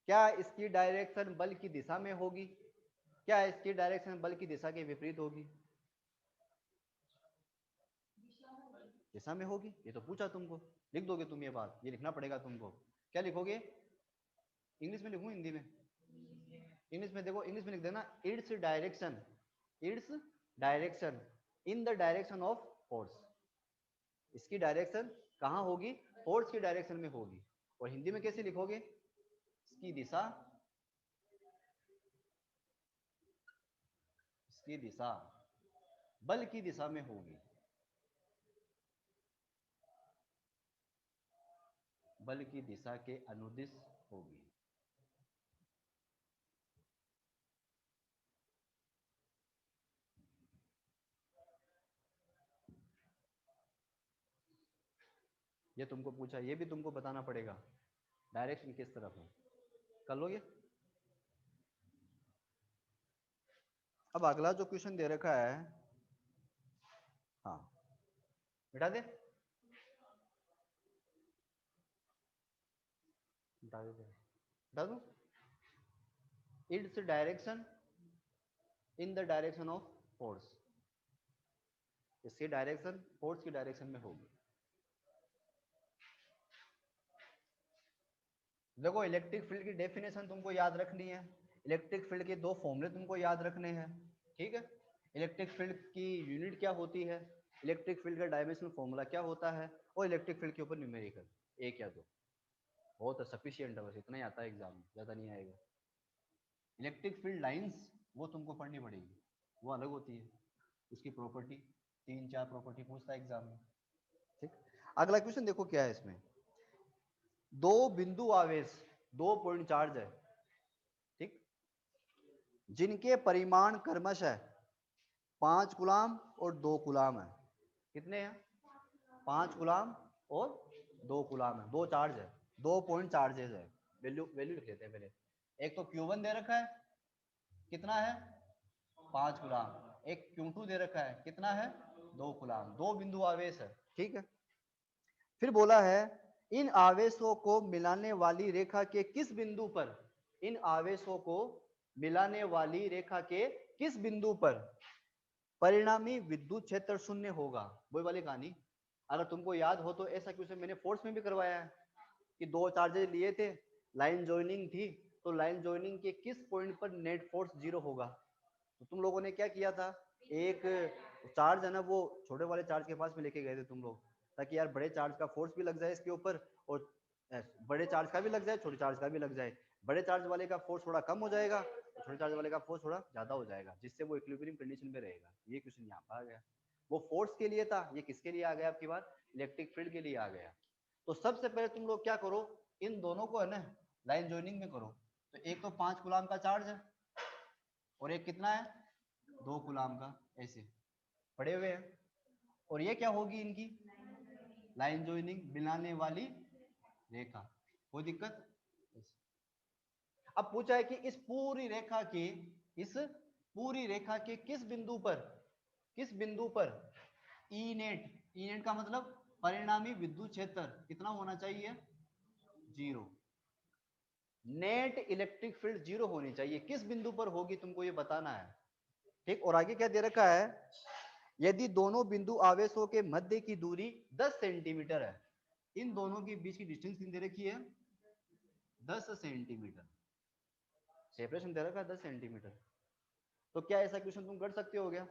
क्या इसकी डायरेक्शन बल की दिशा में होगी? क्या इसकी डायरेक्शन बल की दिशा के विपरीत होगी? दिशा में होगी, ये तो पूछा तुमको। लिख दोगे तुम ये बात? ये लिखना पड़ेगा तुमको। क्या लिखोगे? इंग्लिश में लिखूं हिंदी में? इंग्लिश में देखो, इंग्लिश में लिख देना its direction, its direction in the direction of force. इसकी डायरेक्शन कहाँ होगी? फोर्स की डायरेक्शन में होगी। और हिंदी में कैसे लिखोगे? इसकी दिशा, इसकी दिशा बल की दिशा में होगी, बल की दिशा के अनुदिश होगी। ये तुमको पूछा, ये भी तुमको बताना पड़ेगा डायरेक्शन किस तरफ है। कर लोगे? अब अगला जो क्वेश्चन दे रखा है, हाँ बिठा दे, बिठा दे, बिठा दूं। Its direction in the direction of force, इसकी डायरेक्शन फोर्स की डायरेक्शन में होगी। देखो इलेक्ट्रिक फील्ड की डेफिनेशन तुमको याद रखनी है, इलेक्ट्रिक फील्ड के दो फॉर्मूले तुमको याद रखने हैं, ठीक है? इलेक्ट्रिक फील्ड की यूनिट क्या होती है, इलेक्ट्रिक फील्ड का डायमेंशनल फॉर्मूला क्या होता है, और इलेक्ट्रिक फील्ड के ऊपर न्यूमेरिकल एक या दो, बहुत सफिशियंट है, बस इतना ही आता है एग्जाम में, ज़्यादा नहीं आएगा। इलेक्ट्रिक फील्ड लाइंस वो तुमको पढ़नी पड़ेगी, वो अलग होती है, उसकी प्रॉपर्टी 3-4 प्रॉपर्टी पूछता है एग्जाम में, ठीक? अगला क्वेश्चन देखो क्या है इसमें, दो बिंदु आवेश, 2 पॉइंट चार्ज है, ठीक, जिनके परिमाण क्रमशः 5 गुलाम और 2 गुलाम है। कितने हैं? 5 गुलाम और 2 गुलाम है, दो चार्ज है, 2 पॉइंट चार्जेस है। वैल्यू वैल्यू लिख लेते हैं पहले। एक तो Q1 दे रखा है, कितना है? 5 गुलाम। एक Q2 दे रखा है, कितना है? 2 गुलाम। दो बिंदु आवेश है, ठीक है। फिर बोला है इन आवेशों को मिलाने वाली रेखा के किस बिंदु पर, इन आवेशों को मिलाने वाली रेखा के किस बिंदु पर परिणामी विद्युत क्षेत्र शून्य होगा? वही वाली कहानी, अगर तुमको याद हो तो ऐसा क्वेश्चन मैंने फोर्स में भी करवाया है कि दो चार्जेस लिए थे, लाइन ज्वाइनिंग थी, तो लाइन ज्वाइनिंग के किस पॉइंट पर नेट फोर्स 0 होगा? तो तुम लोगों ने क्या किया था, एक चार्ज है ना वो छोटे वाले चार्ज के पास में लेके गए थे तुम लोग, ताकि यार बड़े चार्ज का फोर्स भी लग जाए इसके ऊपर, और बड़े चार्ज का भी लग जाए, छोटे चार्ज का भी लग जाए, बड़े चार्ज वाले का फोर्स थोड़ा कम हो जाएगा, छोटे चार्ज वाले का फोर्स थोड़ा ज्यादा हो जाएगा, जिससे वो इक्विलिब्रियम कंडीशन में रहेगा। ये क्वेश्चन यहाँ पर आ गया, वो फोर्स के लिए था, ये किसके लिए आ गया आपकी बात? इलेक्ट्रिक फील्ड के लिए आ गया। तो सबसे पहले तुम लोग क्या करो, इन दोनों को है ना लाइन ज्वाइनिंग में करो। तो एक तो 5 गुलाम का चार्ज है, और एक कितना है? 2 गुलाम का, ऐसे पड़े हुए हैं। और ये क्या होगी इनकी लाइन ज्वाइनिंग, मिलाने वाली रेखा, कोई दिक्कत? अब पूछा है कि इस पूरी रेखा के, इस पूरी रेखा के किस बिंदु पर, किस बिंदु पर ई नेट, ई नेट का मतलब परिणामी विद्युत क्षेत्र कितना होना चाहिए? 0। नेट इलेक्ट्रिक फील्ड 0 होनी चाहिए, किस बिंदु पर होगी तुमको ये बताना है, ठीक। और आगे क्या दे रखा है, यदि दोनों बिंदु आवेशों के मध्य की दूरी 10 सेंटीमीटर है, इन दोनों के बीच की डिस्टेंस कितनी दे रखी है? 10 सेंटीमीटर, सेपरेशन दे रखा है 10 सेंटीमीटर। तो क्या ऐसा क्वेश्चन तुम कर सकते हो क्या?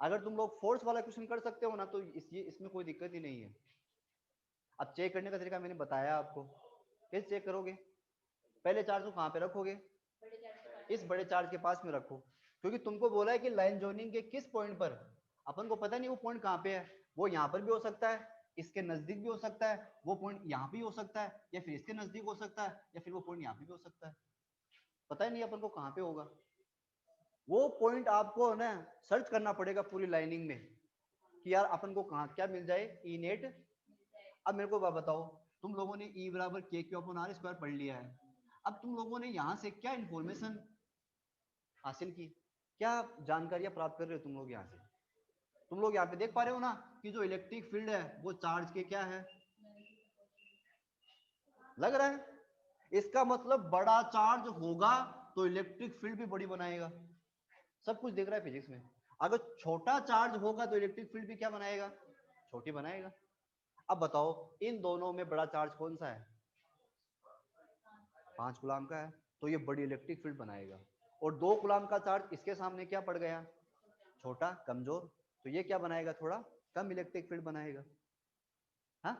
अगर तुम लोग फोर्स वाला क्वेश्चन कर सकते हो ना, तो इसमें कोई दिक्कत ही नहीं है। अब चेक करने का तरीका मैंने बताया आपको, कैसे चेक करोगे? पहले चार्ज को कहाँ पे रखोगे? इस बड़े चार्ज के पास में रखो, क्योंकि तुमको बोला है कि लाइन जॉइनिंग के किस पॉइंट पर, अपन को पता नहीं वो पॉइंट कहाँ पे है, वो यहाँ पर भी हो सकता है, इसके नजदीक भी हो सकता है, वो पॉइंट यहाँ भी हो सकता है, या फिर इसके नजदीक हो सकता है, या फिर वो पॉइंट यहाँ पे भी हो सकता है। पता ही नहीं अपन को कहाँ पे होगा। वो पॉइंट आपको ना सर्च करना पड़ेगा पूरी लाइनिंग में कि यार अपन को कहाँ क्या मिल जाए ई नेट। अब मेरे को बताओ, तुम लोगों ने ई बराबर के क्यू अपन आर स्क्वायर पढ़ लिया है, अब तुम लोगों ने यहाँ से क्या इंफॉर्मेशन हासिल की, क्या जानकारियां प्राप्त कर रहे हो तुम लोग यहाँ से? तुम लोग यहाँ पे देख पा रहे हो ना कि जो इलेक्ट्रिक फील्ड है वो चार्ज के क्या है, लग रहा है। इसका मतलब बड़ा चार्ज होगा तो इलेक्ट्रिक फील्ड भी बड़ी बनाएगा, सब कुछ देख रहा है फिजिक्स में। अगर छोटा चार्ज होगा तो इलेक्ट्रिक फील्ड भी क्या बनाएगा, छोटी बनाएगा। अब बताओ इन दोनों में बड़ा चार्ज कौन सा है, 5 कूलम का है, तो ये बड़ी इलेक्ट्रिक फील्ड बनाएगा। और 2 कूलम का चार्ज इसके सामने क्या पड़ गया, छोटा कमजोर, तो ये क्या बनाएगा, थोड़ा कम इलेक्ट्रिक फील्ड बनाएगा। हाँ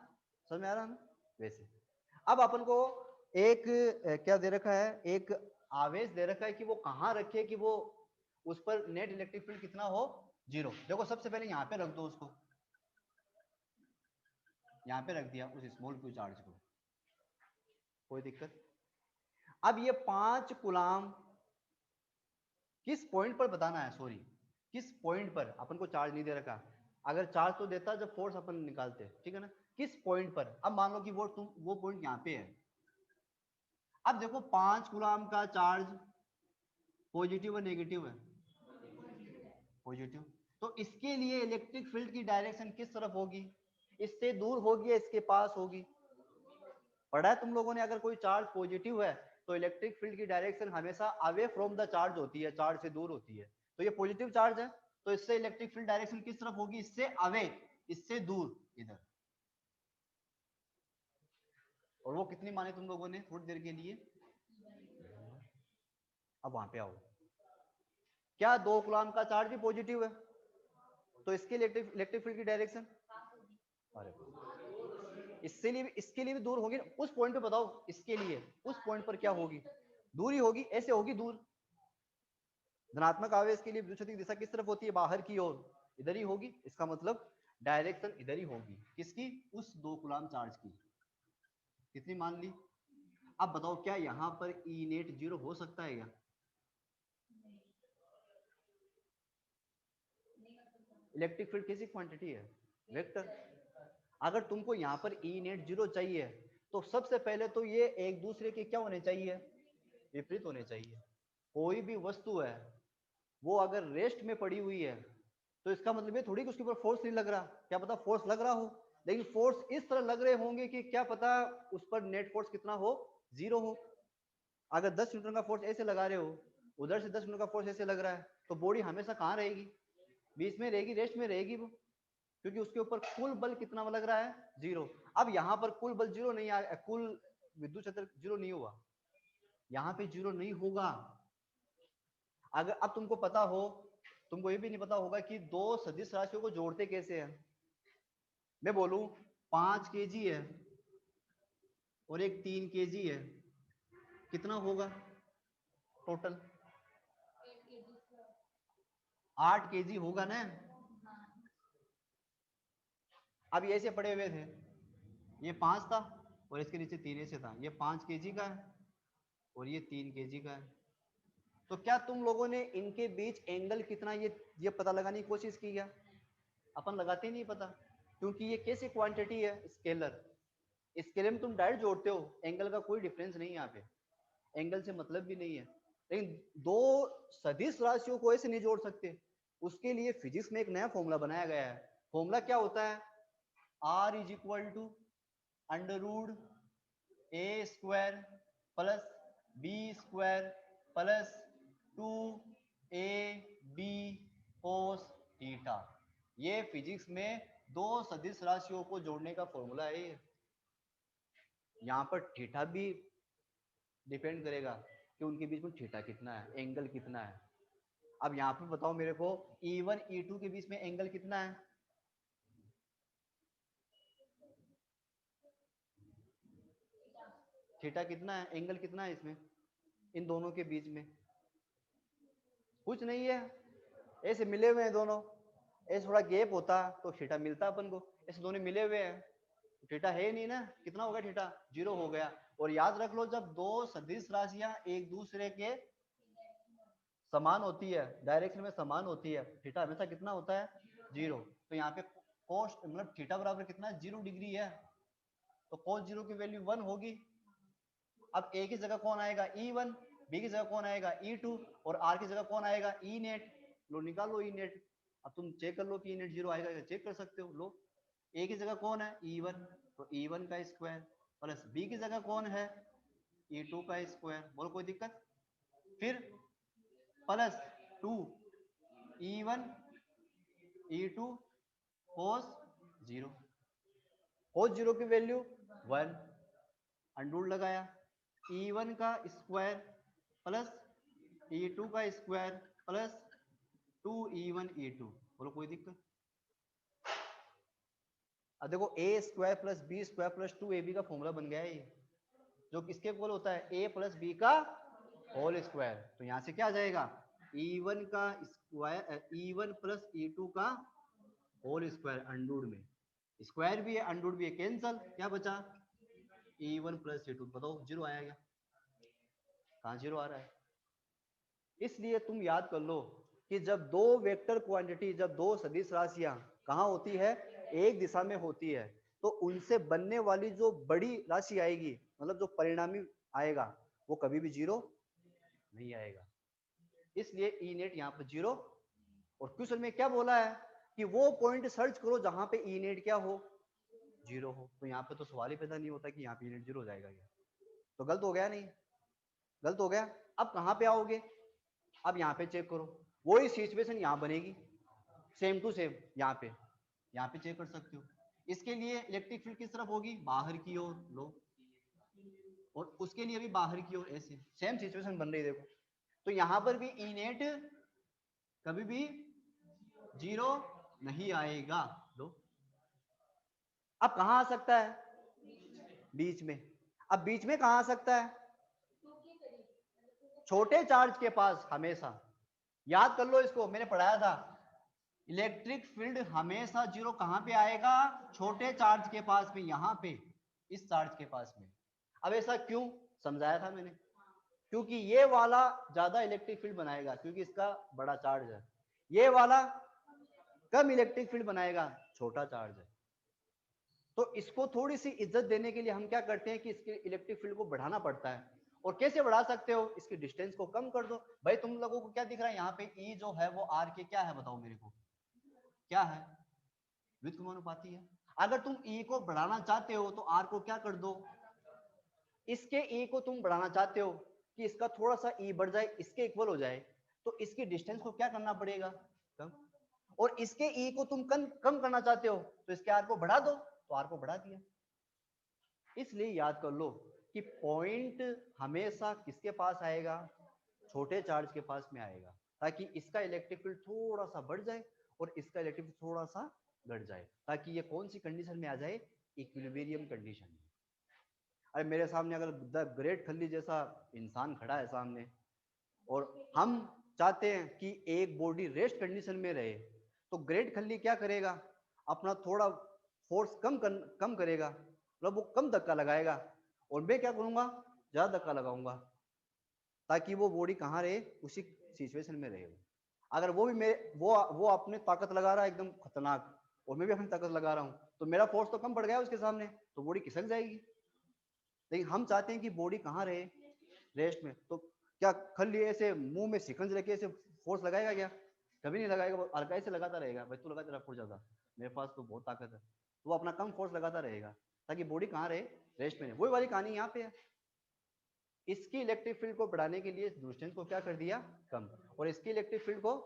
समझ में आ रहा ना। वैसे अब अपन को एक क्या दे रखा है, एक आवेश दे रखा है कि वो कहाँ रखे कि वो उस पर नेट इलेक्ट्रिक फील्ड कितना हो, 0। देखो सबसे पहले यहाँ पे रख दो उसको, यहाँ पे रख दिया उस स्मॉल क्यू चार्ज को, कोई दिक्कत। अब ये 5 कूलम किस पॉइंट पर बताना है, सॉरी किस पॉइंट पर, अपन को चार्ज नहीं दे रखा, अगर चार्ज तो देता जब फोर्स अपन निकालते, ठीक है ना, किस पॉइंट पर। अब मान लो कि वो पॉइंट यहाँ पे है। अब देखो 5 कूलम का चार्ज पॉजिटिव और नेगेटिव है, पॉजिटिव, तो इसके लिए इलेक्ट्रिक फील्ड की डायरेक्शन किस तरफ होगी, इससे दूर होगी या इसके पास होगी। पढ़ा है तुम लोगों ने, अगर कोई चार्ज पॉजिटिव है तो इलेक्ट्रिक फील्ड की डायरेक्शन हमेशा अवे फ्रॉम द चार्ज होती है, चार्ज से दूर होती है। तो ये पॉजिटिव चार्ज है तो इससे इलेक्ट्रिक फील्ड डायरेक्शन किस तरफ होगी, इससे अवे, इससे दूर, इधर। और वो कितनी माने तुम लोगों ने थोड़ी देर के लिए। अब वहां पे आओ, क्या 2 कूलम का चार्ज भी पॉजिटिव है, तो इसके इलेक्ट्रिक फील्ड की डायरेक्शन, अरे इसके लिए भी दूर होगी, उस पॉइंट पे बताओ, इसके लिए उस पॉइंट पर क्या होगी, दूरी होगी, ऐसे होगी दूर। धनात्मक आवेश के लिए विद्युत की दिशा किस तरफ होती है, बाहर की ओर, इधर ही होगी, इसका मतलब डायरेक्शन इधर ही होगी, किसकी, उस 2 कूलम चार्ज की। कितनी मान ली। अब बताओ क्या यहाँ पर ई नेट 0 हो सकता है क्या, इलेक्ट्रिक फील्ड कैसी क्वांटिटी है, वेक्टर। अगर तुमको यहाँ पर ई नेट 0 चाहिए तो सबसे पहले तो ये एक दूसरे के क्या होने चाहिए, विपरीत होने चाहिए। कोई भी वस्तु है वो अगर रेस्ट में पड़ी हुई है तो इसका मतलब ये थोड़ी कि उसके ऊपर फोर्स नहीं लग रहा, क्या पता फोर्स लग रहा हो, लेकिन फोर्स इस तरह लग रहे होंगे कि क्या पता उस पर नेट फोर्स कितना हो, 0 हो। अगर 10 न्यूटन का फोर्स ऐसे लगा रहे हो, उधर से 10 न्यूटन का फोर्स ऐसे लग रहा है, तो बॉडी हमेशा कहाँ रहेगी, बीच में रहेगी, रेस्ट में रहेगी वो, क्योंकि उसके ऊपर कुल बल कितना लग रहा है, 0। अब यहाँ पर कुल बल 0 नहीं आ, कुल विद्युत क्षेत्र 0 नहीं हुआ, यहाँ पे 0 नहीं होगा। अगर अब तुमको पता हो, तुमको ये भी नहीं पता होगा कि 2 सदिश राशियों को जोड़ते कैसे हैं। मैं बोलूं 5 केजी है और एक 3 केजी है, कितना होगा टोटल, 8 केजी होगा ना। अब ये ऐसे पड़े हुए थे, ये 5 था और इसके नीचे 3 ऐसे था, ये 5 केजी का है और ये 3 केजी का है। तो क्या तुम लोगों ने इनके बीच एंगल कितना ये पता लगाने की कोशिश की क्या, अपन लगाते ही नहीं पता, क्योंकि ये कैसी क्वांटिटी है, स्केलर, स्केलर में तुम डायरेक्ट जोड़ते हो, एंगल का कोई डिफरेंस नहीं है यहाँ पे, एंगल से मतलब भी नहीं है। लेकिन 2 सदिश राशियों को ऐसे नहीं जोड़ सकते, उसके लिए फिजिक्स में एक नया फॉर्मूला बनाया गया है। फॉर्मूला क्या होता है, R is equal to under root A square plus B square plus 2ab cos theta. ये फिजिक्स में 2 सदिश राशियों को जोड़ने का फॉर्मूला है। यहाँ पर थीटा भी डिपेंड करेगा कि उनके बीच में थीटा कितना है, एंगल कितना है। अब यहाँ पे बताओ मेरे को E1 E2 के बीच में एंगल कितना है, थीटा कितना है, एंगल कितना है इसमें, इन दोनों के बीच में कुछ नहीं है, ऐसे मिले हुए हैं दोनों, ऐसे थोड़ा गैप होता तो थीटा मिलता अपन को, ऐसे दोनों मिले हुए हैं, थीटा है नहीं ना, कितना हो गया थीटा, 0 हो गया। और याद रख लो जब दो सदिश राशियां एक दूसरे के समान होती है, डायरेक्शन में समान होती है, थीटा हमेशा कितना होता है, 0। तो यहाँ पे कोस मतलब थीटा बराबर कितना है, 0 डिग्री है, तो कोस 0 की वैल्यू 1 होगी। अब ए की जगह कौन आएगा, E1, बी की जगह कौन आएगा, E2, और आर की जगह कौन आएगा, E नेट। लो निकालो E नेट। अब तुम चेक कर लो कि E नेट 0 आएगा, चेक कर सकते हो। लो ए की जगह कौन है, E1, तो E1 का स्क्वायर प्लस बी की जगह कौन है, E2 का स्क्वायर। बोलो कोई दिक्कत, फिर plus 2 E1 E2 cos 0, cos 0 की वैल्यू 1, अंडूल लगाया, E1 का स्क्वायर प्लस E2 का स्क्वायर प्लस 2E1 E2। बोलो कोई दिक्कत। अब देखो A square plus B square plus 2AB का फॉर्मूला बन गया है ये, जो किसके इक्वल होता है, ए प्लस बी का होल स्क्वायर। तो यहां से क्या आ जाएगा, E1 का स्क्वायर, E1 प्लस E2 का होल स्क्वायर, अंडूड में स्क्वायर भी है अंडूड भी है, कैंसल, क्या बचा, E1 प्लस E2। बताओ 0 आया क्या, कहाँ 0 आ रहा है। इसलिए तुम याद कर लो कि जब दो वेक्टर क्वांटिटी, जब दो सदिश राशियां कहाँ होती है, एक दिशा में होती है, तो उनसे बनने वाली जो बड़ी राशि आएगी, मतलब जो परिणामी आएगा, वो कभी भी 0 नहीं आएगा। इसलिए ई नेट यहाँ पर 0। और क्वेश्चन में क्या बोला है कि वो पॉइंट सर्च करो जहां पे ई नेट क्या हो, 0 हो। तो यहाँ पे तो सवाल ही पैदा नहीं होता कि यहाँ पे ई नेट 0 हो जाएगा क्या, तो गलत हो गया, नहीं गलत हो गया। अब कहाँ पे आओगे, अब यहाँ पे चेक करो, वही सिचुएशन यहाँ बनेगी, सेम टू सेम यहाँ पे चेक कर सकते हो। इसके लिए इलेक्ट्रिक फील्ड किस तरफ होगी, बाहर की ओर। लो, और उसके लिए भी बाहर की ओर, ऐसे सेम सिचुएशन बन रही है। देखो तो यहाँ पर भी ई नेट कभी भी 0 नहीं आएगा। लो, अब कहाँ आ सकता है, बीच में। अब बीच में कहाँ आ सकता है, छोटे चार्ज के पास हमेशा। याद कर लो इसको, मैंने पढ़ाया था, इलेक्ट्रिक फील्ड हमेशा 0 कहां पे आएगा, छोटे चार्ज के पास में, यहां पे इस चार्ज के पास में। अब ऐसा क्यों, समझाया था मैंने, क्योंकि ये वाला ज्यादा इलेक्ट्रिक फील्ड बनाएगा क्योंकि इसका बड़ा चार्ज है, ये वाला कम इलेक्ट्रिक फील्ड बनाएगा, छोटा चार्ज है। तो इसको थोड़ी सी इज्जत देने के लिए हम क्या करते हैं कि इसके इलेक्ट्रिक फील्ड को बढ़ाना पड़ता है। और कैसे बढ़ा सकते हो, इसकी डिस्टेंस को कम कर दो। भाई तुम लोगों को क्या दिख रहा है, यहाँ पे ई जो है वो आर के क्या है, बताओ मेरे को, क्या है, व्युत्क्रमानुपाती है। अगर तुम ई को बढ़ाना चाहते हो तो आर को क्या कर दो, इसके ई को तुम बढ़ाना चाहते हो कि इसका थोड़ा सा ई बढ़ जाए, इसके इक्वल हो जाए, तो इसकी डिस्टेंस को क्या करना पड़ेगा, कम। और इसके ई को तुम कम करना चाहते हो तो इसके आर को बढ़ा दो, तो आर को बढ़ा दिया। इसलिए याद कर लो कि पॉइंट हमेशा किसके पास आएगा, छोटे चार्ज के पास में आएगा, ताकि इसका इलेक्ट्रिक फील्ड थोड़ा सा बढ़ जाए और इसका इलेक्ट्रिक फील्ड थोड़ा सा घट जाए, ताकि ये कौन सी कंडीशन में आ जाए, इक्विलिब्रियम कंडीशन में। अरे मेरे सामने अगर द ग्रेट खल्ली जैसा इंसान खड़ा है सामने, और हम चाहते हैं कि एक बॉडी रेस्ट कंडीशन में रहे, तो ग्रेट खल्ली क्या करेगा, अपना थोड़ा फोर्स कम करेगा, मतलब वो कम धक्का लगाएगा, और मैं क्या करूंगा, ज्यादा धक्का लगाऊंगा, ताकि वो बॉडी कहाँ रहे, उसी सिचुएशन में रहे। अगर वो भी मेरे वो अपनी ताकत लगा रहा है एकदम खतरनाक, और मैं भी अपनी ताकत लगा रहा हूँ, तो मेरा फोर्स तो कम पड़ गया उसके सामने, तो बॉडी खिसक जाएगी। लेकिन हम चाहते हैं कि बॉडी कहाँ रहे, रेस्ट में। तो क्या खल्ली ऐसे मुंह में सिकंज रखे ऐसे फोर्स लगाएगा क्या, कभी नहीं लगाएगा, वो हल्का से लगाता रहेगा, भाई तू लगा तेरा फोर्स ज्यादा, मेरे पास तो बहुत ताकत है, तो वो अपना कम फोर्स लगाता रहेगा, ताकि बॉडी कहाँ रहे, रेस्ट में। वही वाली कहानी यहाँ पे है, इसकी इलेक्ट्रिक फील्ड को बढ़ाने के लिए डिस्टेंस को क्या कर दिया, कम, और इसकी इलेक्ट्रिक फील्ड को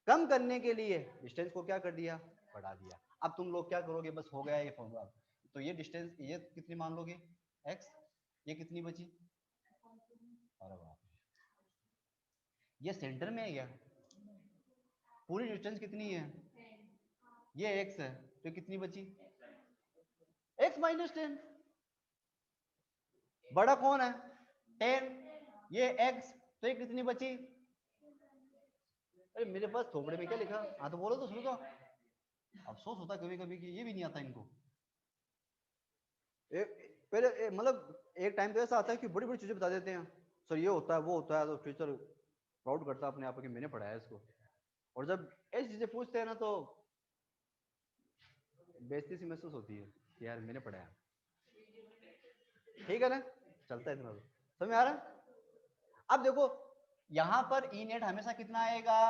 कम करने के लिए डिस्टेंस को क्या कर दिया, बढ़ा दिया। अब तुम लोग क्या करोगे, बस हो गया ये फॉर्मूला। तो ये डिस्टेंस ये कितनी मान लोगे, x, ये कितनी बची, अरे बाप, ये सेंटर में है क्या, पूरी डिस्टेंस कितनी है, ये x है, तो कितनी बची, x माइनस 10। बड़ा कौन है, 10, ये x, तो ये कितनी बची, अरे मेरे पास थोपड़े में क्या लिखा, हाँ तो बोलो तो सुनो तो, अफसोस होता कभी कभी कि ये भी नहीं आता इनको। पहले मतलब एक टाइम तो ऐसा आता है कि बड़ी बड़ी चीजें बता देते हैं, सर ये होता है वो होता है, तो टीचर प्राउड करता है अपने आप को कि मैंने पढ़ाया इसको। और जब ऐसी चीजें पूछते हैं ना तो बेइज्जती सी महसूस होती है कि यार मैंने पढ़ाया। ठीक है ना, चलता है इतना तो समझ आ रहा है। अब देखो यहां पर ई नेट हमेशा कितना आएगा,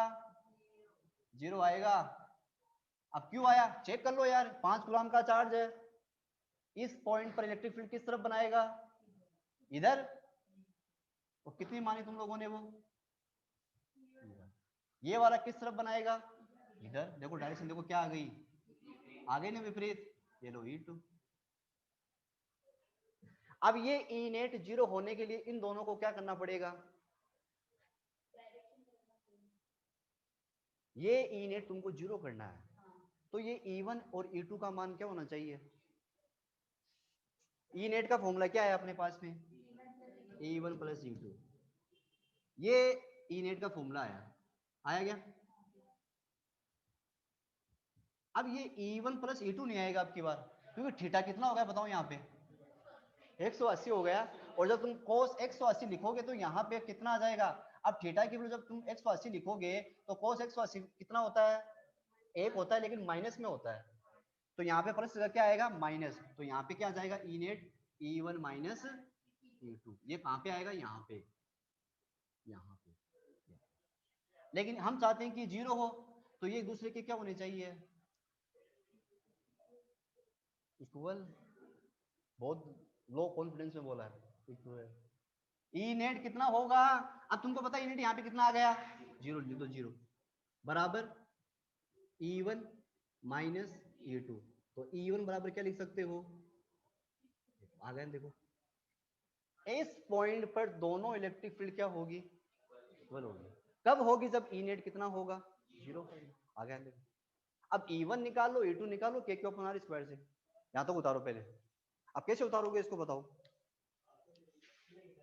0 आएगा। अब क्यों आया चेक कर लो यार, 5 कूलम का चार्ज है, इस पॉइंट पर इलेक्ट्रिक फील्ड किस तरफ बनाएगा, इधर। और कितनी मानी तुम लोगों ने वो, ये वाला किस तरफ बनाएगा, इधर। देखो डायरेक्शन देखो क्या आ गई ना विपरीत, ये लो E2। अब ये ई नेट 0 होने के लिए इन दोनों को क्या करना पड़ेगा, ये ई नेट तुमको 0 करना है, तो ये E1 और E2 का मान क्या होना चाहिए। ई नेट का फॉर्मूला क्या है अपने पास में, E1 प्लस E2। ये ई नेट का फॉर्मूला आया गया। अब ये E1 प्लस E2 नहीं आएगा अब की बार, क्योंकि थीटा कितना हो गया बताओ यहाँ पे 180 हो गया। और जब तुम cos 180 लिखोगे तो यहाँ पे कितना आ जाएगा। अब थीटा की वैल्यू जब तुम 180 लिखोगे तो cos 180 कितना होता है, 1 होता है, लेकिन माइनस में होता है। तो यहाँ पे प्लस क्या आएगा माइनस, तो यहाँ पे क्या आ जाएगा E net E1 minus E2। ये कहाँ पे आएगा, यहाँ पे, यहाँ पे। लेकिन हम चाहते हैं कि 0 हो, तो ये एक दूसरे के क्या होने चाहिए, इक्वल। बहुत लो कॉन्फिडेंस में बोला है इक्वल। ई नेट कितना होगा, अब तुमको पता है ई नेट यहाँ पे कितना आ गया, 0 लिख दो, 0 बराबर E1 माइनस E2। तो E1 बराबर क्या लिख सकते हो, आ गए देखो, इस पॉइंट पर दोनों इलेक्ट्रिक फील्ड क्या होगी, इक्वल होगी। कब होगी, जब ई नेट कितना होगा, 0। आ गया देखो। अब E1 निकालो E2 निकालो, के क्यू अपना स्क्वायर से, यहां तक उतारो पहले। अब कैसे उतारोगे इसको बताओ,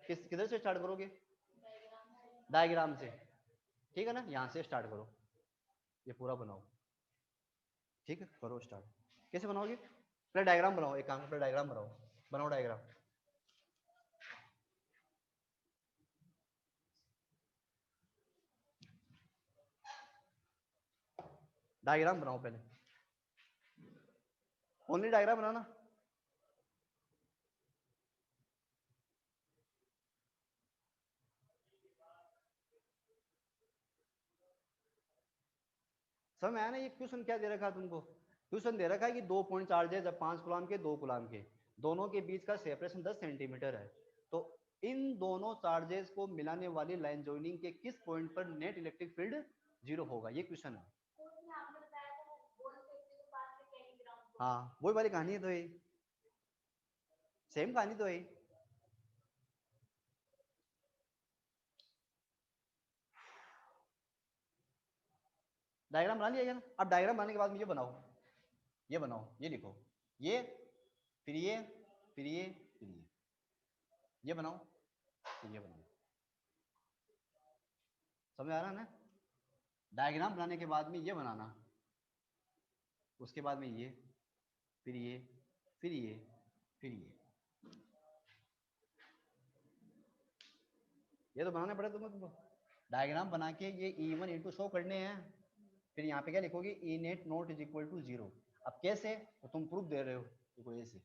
किधर से स्टार्ट करोगे, डायग्राम से। ठीक है ना, यहां से स्टार्ट करो, ये पूरा बनाओ। ठीक है करो स्टार्ट, कैसे बनाओगे, पहले डायग्राम बनाओ, एक काम पहले डायग्राम बनाओ, बनाओ डायग्राम। डायग्राम बनाओ पहले, ओनली डायग्राम बनाना। समझ में आया ना, ये क्वेश्चन क्या दे रखा है तुमको, क्वेश्चन दे रखा है कि 2 पॉइंट चार्ज है, जब 5 कूलम के 2 कूलम के, दोनों के बीच का सेपरेशन 10 सेंटीमीटर है। तो इन दोनों चार्जेस को मिलाने वाली लाइन जॉइनिंग के किस पॉइंट पर नेट इलेक्ट्रिक फील्ड 0 होगा, ये क्वेश्चन है। हाँ वही वाली कहानी है, तो ये सेम कहानी तो है। डायग्राम बना लिया क्या, अब डायग्राम बनाने के बाद में ये बनाओ, ये बनाओ, ये लिखो, ये फिर ये फिर ये फिर ये बनाओ, फिर ये बनाओ। समझ आ रहा है ना, डायग्राम बनाने के बाद में ये बनाना, उसके बाद में ये, फिर ये फिर ये फिर ये तो बनाना पड़ेगा तुमको। डायग्राम बना के ये E1 E2 शो करने हैं, फिर यहाँ पे क्या लिखोगे, E net not is equal to 0। अब कैसे, तो तुम प्रूफ दे रहे हो, देखो ऐसे।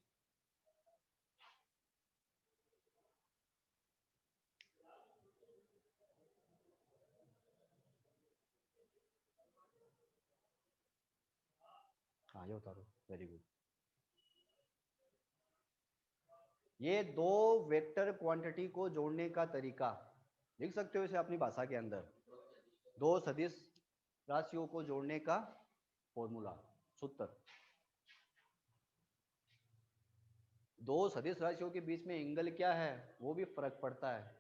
हाँ ये उतारो, वेरी गुड। ये दो वेक्टर क्वांटिटी को जोड़ने का तरीका, लिख सकते हो इसे अपनी भाषा के अंदर, दो सदिश राशियों को जोड़ने का फॉर्मूला, सूत्र। दो सदिश राशियों के बीच में एंगल क्या है वो भी फर्क पड़ता है,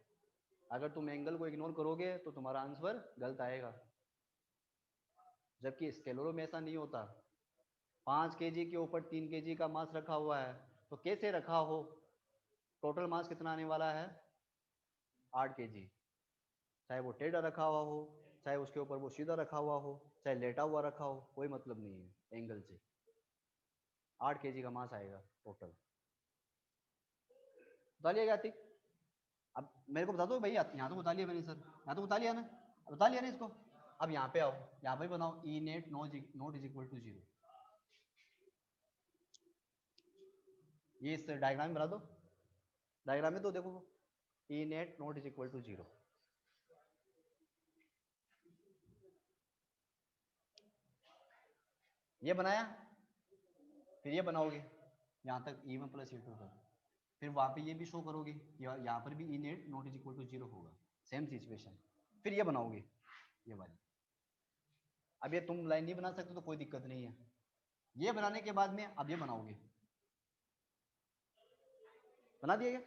अगर तुम एंगल को इग्नोर करोगे तो तुम्हारा आंसर गलत आएगा, जबकि स्केलरों में ऐसा नहीं होता। 5 kg के ऊपर 3 kg का मास रखा हुआ है, तो कैसे रखा हो, टोटल मास कितना आने वाला है, 8 kg। चाहे वो टेढ़ा रखा हुआ हो, चाहे उसके ऊपर वो सीधा रखा हुआ हो, चाहे लेटा हुआ रखा हो, कोई मतलब नहीं है एंगल से, 8 kg का मास आएगा टोटल। बता लिया क्या आतिक? अब मेरे को बता दो भाई, यहाँ तो बता लिया मैंने सर, यहाँ तो बता लिया ना, बता लिया ना इसको। अब यहाँ पे आओ, यहाँ पे बनाओ E net not is equal to 0। ये इस डायग्राम में बना दो, डायग्राम में तो देखो E net not is equal to 0। ये बनाया, फिर ये बनाओगे यहाँ तक E1 प्लस E2 तक, फिर वहाँ पे ये भी शो करोगे, यहाँ पर भी E net not is equal to 0 होगा, सेम सिचुएशन। फिर ये बनाओगे ये वाली। अब ये तुम लाइन नहीं बना सकते तो कोई दिक्कत नहीं है। ये बनाने के बाद में अब ये बनाओगे, बना दिया गया,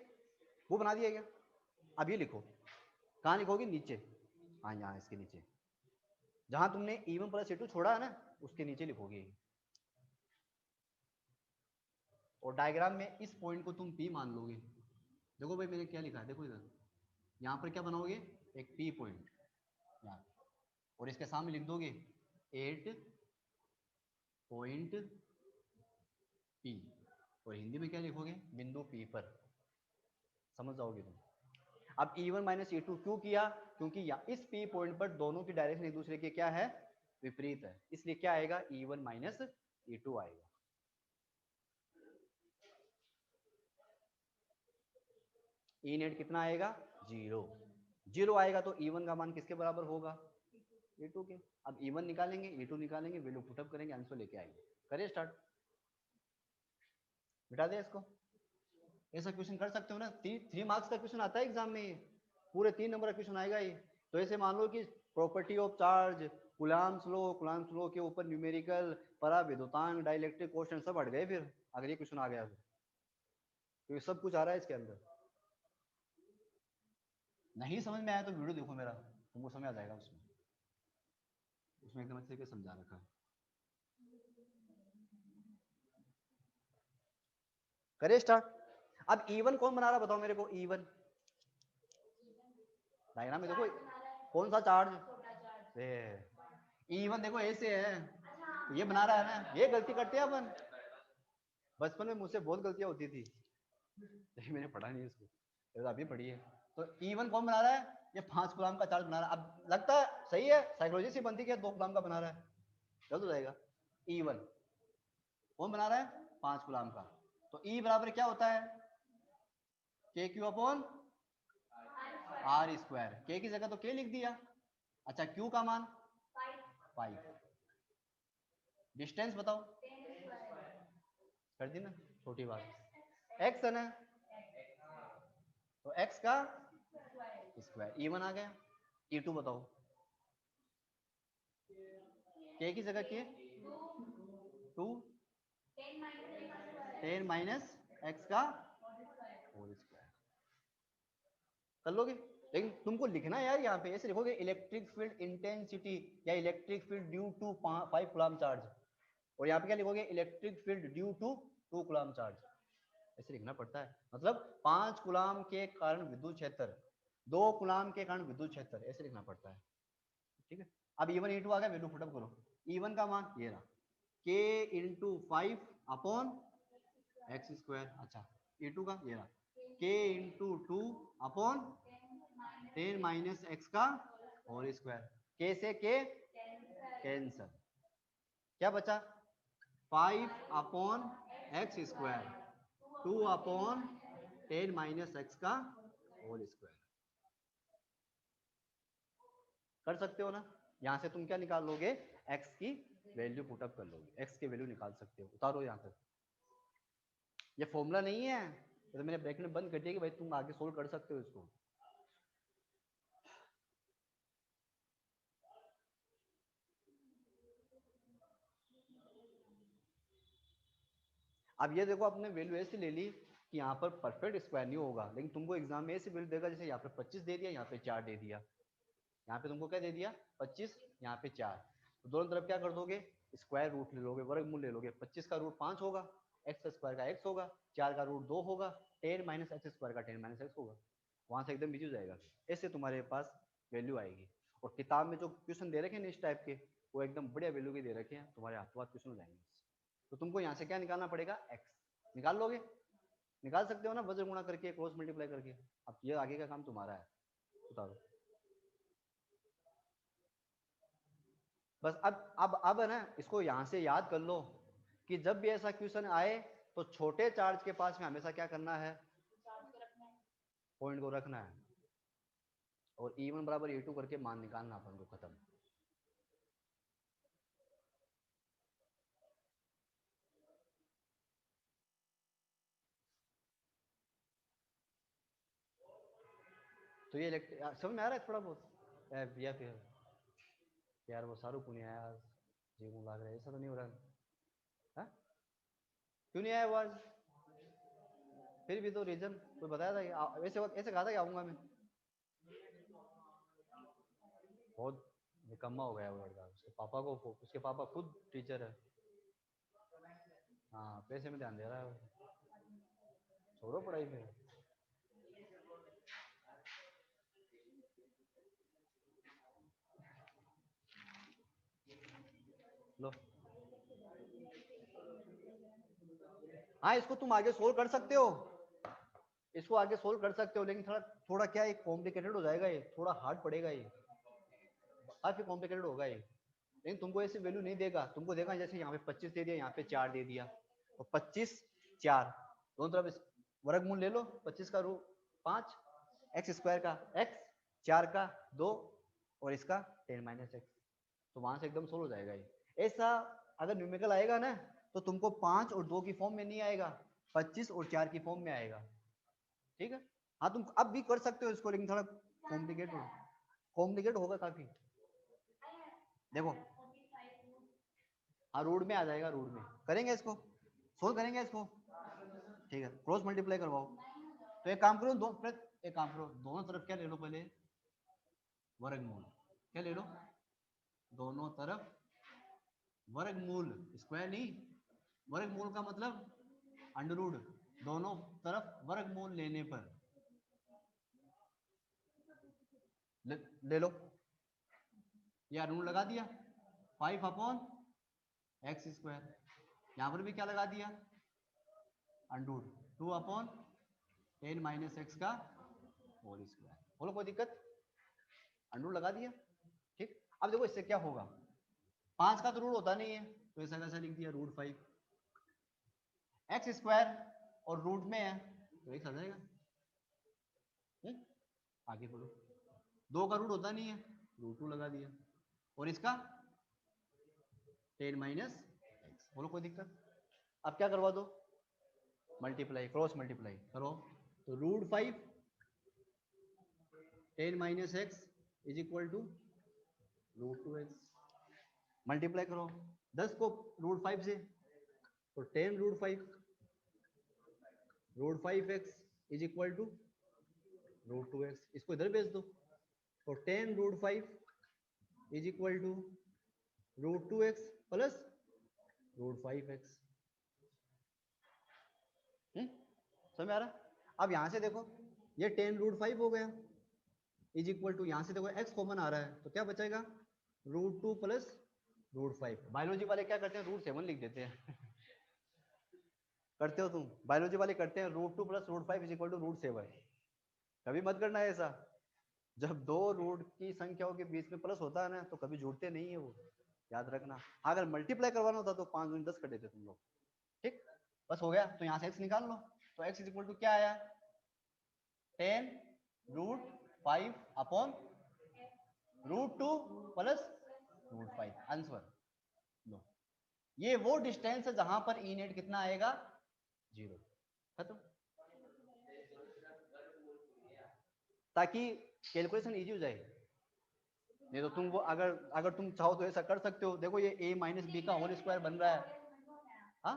वो बना दिया गया। अब ये लिखो, कहाँ लिखोगे? नीचे, हाँ यहाँ इसके नीचे, जहां तुमने E1 प्लस E2 छोड़ा है ना उसके नीचे लिखोगे। और डायग्राम में इस पॉइंट को तुम P मान लोगे। देखो भाई मैंने क्या लिखा है, देखो इधर, यहाँ पर क्या बनाओगे? एक P पॉइंट यहाँ, और इसके सामने लिख दोगे 8 पॉइंट P, और हिंदी में क्या लिखोगे? बिंदु P पर। समझ जाओगे तुम। अब E1 माइनस E2 क्यों किया? क्योंकि इस P पॉइंट पर दोनों की डायरेक्शन एक दूसरे के क्या है? विपरीत है, इसलिए क्या आएगा? E1 माइनस E2 आएगा। ई नेट कितना आएगा? 0। 0 आएगा तो E1 का मान किसके बराबर होगा? E2 के। अब E1 निकालेंगे, E2 निकालेंगे, वैल्यू पुटअप करेंगे, आंसर लेके आएंगे। करिए स्टार्ट, बिठा दे इसको। ऐसा क्वेश्चन कर सकते हो ना, 3 मार्क्स का क्वेश्चन आता है एग्जाम में, पूरे 3 नंबर का क्वेश्चन आएगा ये। तो ऐसे मान लो कि property of charge, Coulomb's law के ऊपर न्यूमेरिकल, पराविद्युतांक, डाइलेक्ट्रिक क्वेश्चन सब हट गए फिर, अगर ये क्वेश्चन आ गया तो ये सब कुछ आ रहा है इसके अंदर। नहीं समझ में आया तो वीडियो देखो मेरा, तुमको समझ आ जाएगा। उसमें एकदम अच्छे से समझा रखा है। करिए स्टार्ट। अब E1 कौन बना रहा बताओ मेरे को? E1 डायग्राम में देखो, कौन सा चार्ज? E1 देखो ऐसे है, ये बना रहा है ना, ये गलती करते हैं अपन। बचपन में मुझसे बहुत गलतियां होती थी, लेकिन मैंने पढ़ा नहीं इसको, तो अभी पढ़ी है। तो E1 कौन बना रहा है? ये 5 गुलाम का चार्ज बना रहा है। अब लगता है सही है, साइकोलॉजी से बनती है, 2 गुलाम का बना रहा है, गलत हो जाएगा। E1 कौन बना रहा है? 5 गुलाम का। तो E बराबर क्या होता है? के क्यू अपॉन आर स्क्वायर। के की जगह तो के लिख दिया। अच्छा क्यू का मान 5। डिस्टेंस बताओ, कर दी ना, छोटी बात। एक्स है ना, तो एक्स का स्क्वायर। E1 आ गया। E2 बताओ, के की जगह के 2, 10 माइनस एक्स का होल स्क्वायर। कर लोगे? लेकिन तुमको लिखना है यार, यहाँ पे ऐसे लिखोगे इलेक्ट्रिक फील्ड इंटेंसिटी या electric field due to 5 coulomb charge, और यहाँ पे क्या लिखोगे? Electric field due to 2 coulomb charge. ऐसे लिखना पड़ता है, मतलब 5 कूलम के कारण विद्युत क्षेत्र, 2 कूलम के कारण विद्युत क्षेत्र, ऐसे लिखना पड़ता है। ठीक है। अब E1 E2 आ गया, वैल्यू पुटअप करो। E1 का मान ये रहा, k into 5 upon x square. अच्छा E2 का ये रहा, k into 2 upon 10 minus X का होल स्क्वायर। k से k कैंसल, क्या बचा? 5 upon x square, 2 upon 10 minus X का होल स्क्वायर। कर सकते हो ना? यहाँ से तुम क्या निकाल लोगे? x की वैल्यू पुटअप कर लोगे, x की वैल्यू निकाल सकते हो। उतारो यहाँ तक, ये फॉर्मूला नहीं है, तो मैंने ब्रैकेट बंद कर दिया कि भाई तुम आगे सोल्व कर सकते हो इसको। अब ये देखो, अपने वैल्यू ऐसे ले ली कि यहाँ पर परफेक्ट स्क्वायर नहीं होगा, लेकिन तुमको एग्जाम में ऐसी वैल्यू देगा, जैसे यहाँ पे 25 दे दिया, यहाँ पे 4 दे दिया, यहाँ पे तुमको क्या दे दिया? 25, यहाँ पे 4। तो दोनों तरफ क्या कर दोगे? स्क्वायर रूट ले लोगे, वर्गमूल ले लोगे। 25 का रूट 5 होगा, एक्स स्क्वायर का x होगा, 4 का रूट 2 होगा, 10 माइनस एक्स स्क्वायर का 10 माइनस एक्स होगा। वहां से एकदम बिजी हो जाएगा, ऐसे तुम्हारे पास वैल्यू आएगी। और किताब में जो क्वेश्चन दे रखे हैं इस टाइप के, वो एकदम बढ़िया वैल्यू के दे रखे हैं, तुम्हारे हाथों हाथ क्वेश्चन हो जाएंगे। तो तुमको यहाँ से क्या निकालना पड़ेगा? एक्स निकाल लोगे? निकाल सकते हो ना, वज्र गुणा करके, क्रॉस मल्टीप्लाई करके। अब ये आगे का काम तुम्हारा है, उतारो बस। अब है ना, इसको यहाँ से याद कर लो कि जब भी ऐसा क्वेश्चन आए तो छोटे चार्ज के पास में हमेशा क्या करना है, पॉइंट को रखना है और E1 बराबर E2 करके मान निकालना अपन को, खत्म। तो ये समझ में आ रहा है थोड़ा बहुत या फिर यार वो शाहरुख को नहीं आया आज, जी को लग रहा है ऐसा तो नहीं हो रहा है? क्यों नहीं आया वो आज? फिर भी तो रीजन कोई बताया था कि वैसे वक्त ऐसे कहा था कि आऊंगा मैं। बहुत निकम्मा हो गया वो लड़का, उसके पापा खुद टीचर है। हाँ पैसे में ध्यान दे रहा है, छोड़ो पढ़ाई फिर। लो हाँ, इसको तुम आगे सोल्व कर सकते हो, इसको आगे सोल्व कर सकते हो, लेकिन थोड़ा थोड़ा क्या है, कॉम्प्लिकेटेड हो जाएगा ये, थोड़ा हार्ड पड़ेगा ये, काफी कॉम्प्लिकेटेड होगा ये। लेकिन तुमको ऐसी वैल्यू नहीं देगा, तुमको देगा जैसे यहाँ पे 25 दे दिया, यहाँ पे 4 दे दिया, तो 25 4 दोनों तरफ वर्गमूल ले लो, 25 का रूट 5, एक्स स्क्वायर का x, 4 का 2 और इसका 10 माइनस एक्स, तो वहां से एकदम सोल्व हो जाएगा ये। ऐसा अगर न्यूमेरिकल आएगा ना तो तुमको 5 और 2 की फॉर्म में नहीं आएगा, 25 और 4 की फॉर्म में आएगा, ठीक है। हाँ तुम अब भी कर सकते हो इसको, लेकिन थोड़ा कॉम्प्लिकेट होगा काफी। देखो हाँ रूट में आ जाएगा, रूट में करेंगे इसको, सोल्व करेंगे इसको, ठीक है। क्रॉस मल्टीप्लाई करवाओ, तो एक काम करो, एक काम करो, दोनों तरफ क्या ले लो पहले, वर्गमूल। क्या ले लो, दोनों तरफ वर्गमूल, स्क्वायर नहीं, वर्गमूल का मतलब अंडर रूट, दोनों तरफ वर्गमूल लेने पर ले लो, या रूट लगा दिया 5 अपॉन एक्स स्क्वायर, यहां पर भी क्या लगा दिया, under root 2 upon 10 minus X का होल स्क्वायर। बोलो कोई दिक्कत, अंडर रूट लगा दिया, ठीक। अब देखो इससे क्या होगा, 5 का तो रूट होता नहीं है, तो ऐसा कैसा लिख दिया, रूट 5, एक्स स्क्वायर और रूट में है तो एक आ जाएगा। आगे बोलो, 2 का रूट होता नहीं है, रूट 2 लगा दिया, और इसका 10 माइनस एक्स। बोलो कोई दिक्कत। अब क्या करवा दो, मल्टीप्लाई, क्रॉस मल्टीप्लाई करो, तो root 5 10 minus X is equal to root 2 X, multiply करो 10 को रूट 5 से, तो 10 root 5 X is equal to root 2 X, इसको इधर भेज दो, तो 10 root 5 is equal to root 2 X plus root 5 X. समझ में आ रहा? अब यहां से देखो, ये 10 रूट 5 हो गया, इज इक्वल टू, यहां से देखो x कॉमन आ रहा है, तो क्या बचेगा, रूट 2 प्लस रूट 5। बायोलॉजी वाले क्या करते हैं, रूट 7 लिख देते हैं करते हो तुम, बायोलॉजी वाले करते हैं root 2 plus root 5 is equal to root 7। कभी मत करना है ऐसा, जब दो रूट की संख्याओं के बीच में प्लस होता है ना तो कभी जुड़ते नहीं है वो, याद रखना। अगर मल्टीप्लाई करवाना होता तो 5 दूनी 10 कर देते तुम लोग, ठीक। बस हो गया, तो यहाँ से x निकाल लो, तो x इज इक्वल टू क्या आया, 10 root 5 upon root 2 plus root 5, answer लो। ये वो डिस्टेंस है जहां पर ई नेट कितना आएगा, 0, खत्म। ताकि कैलकुलेशन इजी हो जाए, नहीं तो तुम वो अगर तुम चाहो तो ऐसा कर सकते हो, देखो ये a माइनस बी का होल स्क्वायर बन रहा है, हाँ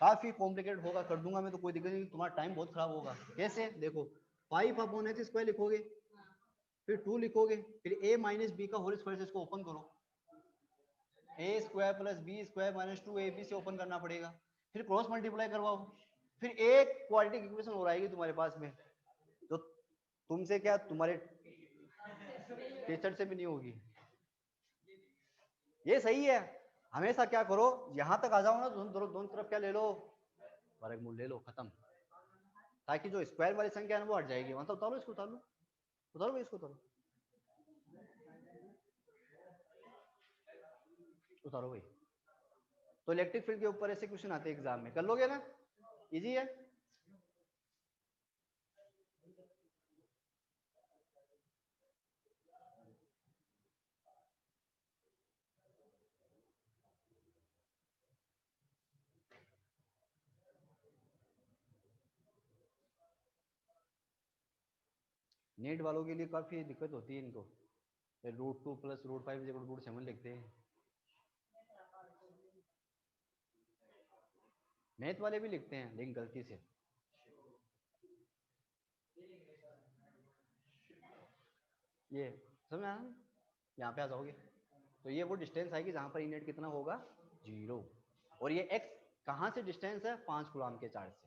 काफी कॉम्प्लिकेटेड होगा, कर दूंगा मैं तो कोई दिक्कत नहीं, तुम्हारा टाइम बहुत खराब होगा। कैसे, देखो 5 अपॉन एक्स स्क्वायर लिखोगे, फिर 2 लिखोगे, फिर a माइनस बी का होल स्क्वायर से इसको ओपन करो, a square plus B square minus 2ab से ओपन करना पड़ेगा, फिर क्रॉस मल्टीप्लाई करवाओ, फिर एक क्वाड्रेटिक इक्वेशन और आएगी तुम्हारे पास में, जो तुमसे क्या तुम्हारे टीचर से भी नहीं होगी। ये सही है, हमेशा क्या करो, यहां तक आ जाओ ना, दोनों तरफ क्या ले लो, वर्गमूल ले लो, खत्म। ताकि जो स्क्वायर वाली संख्या है ना वो हट जाएगी। मतलब उतारो इसको, उतारो उतारो भाई, इसको उतारो उतारो भाई। तो इलेक्ट्रिक फील्ड के ऊपर ऐसे क्वेश्चन आते हैं एग्जाम में, कर लोगे ना, इजी है। नेट वालों के लिए काफी दिक्कत होती है इनको, √2 + √5 √7 लिखते हैं। मैथ वाले भी लिखते हैं लेकिन गलती से। ये समझ में आया ना? यहाँ पे आ जाओगे तो ये वो डिस्टेंस आएगी जहां पर इनेट कितना होगा, 0। और ये x कहाँ से डिस्टेंस है, 5 कूलम के चार्ज से।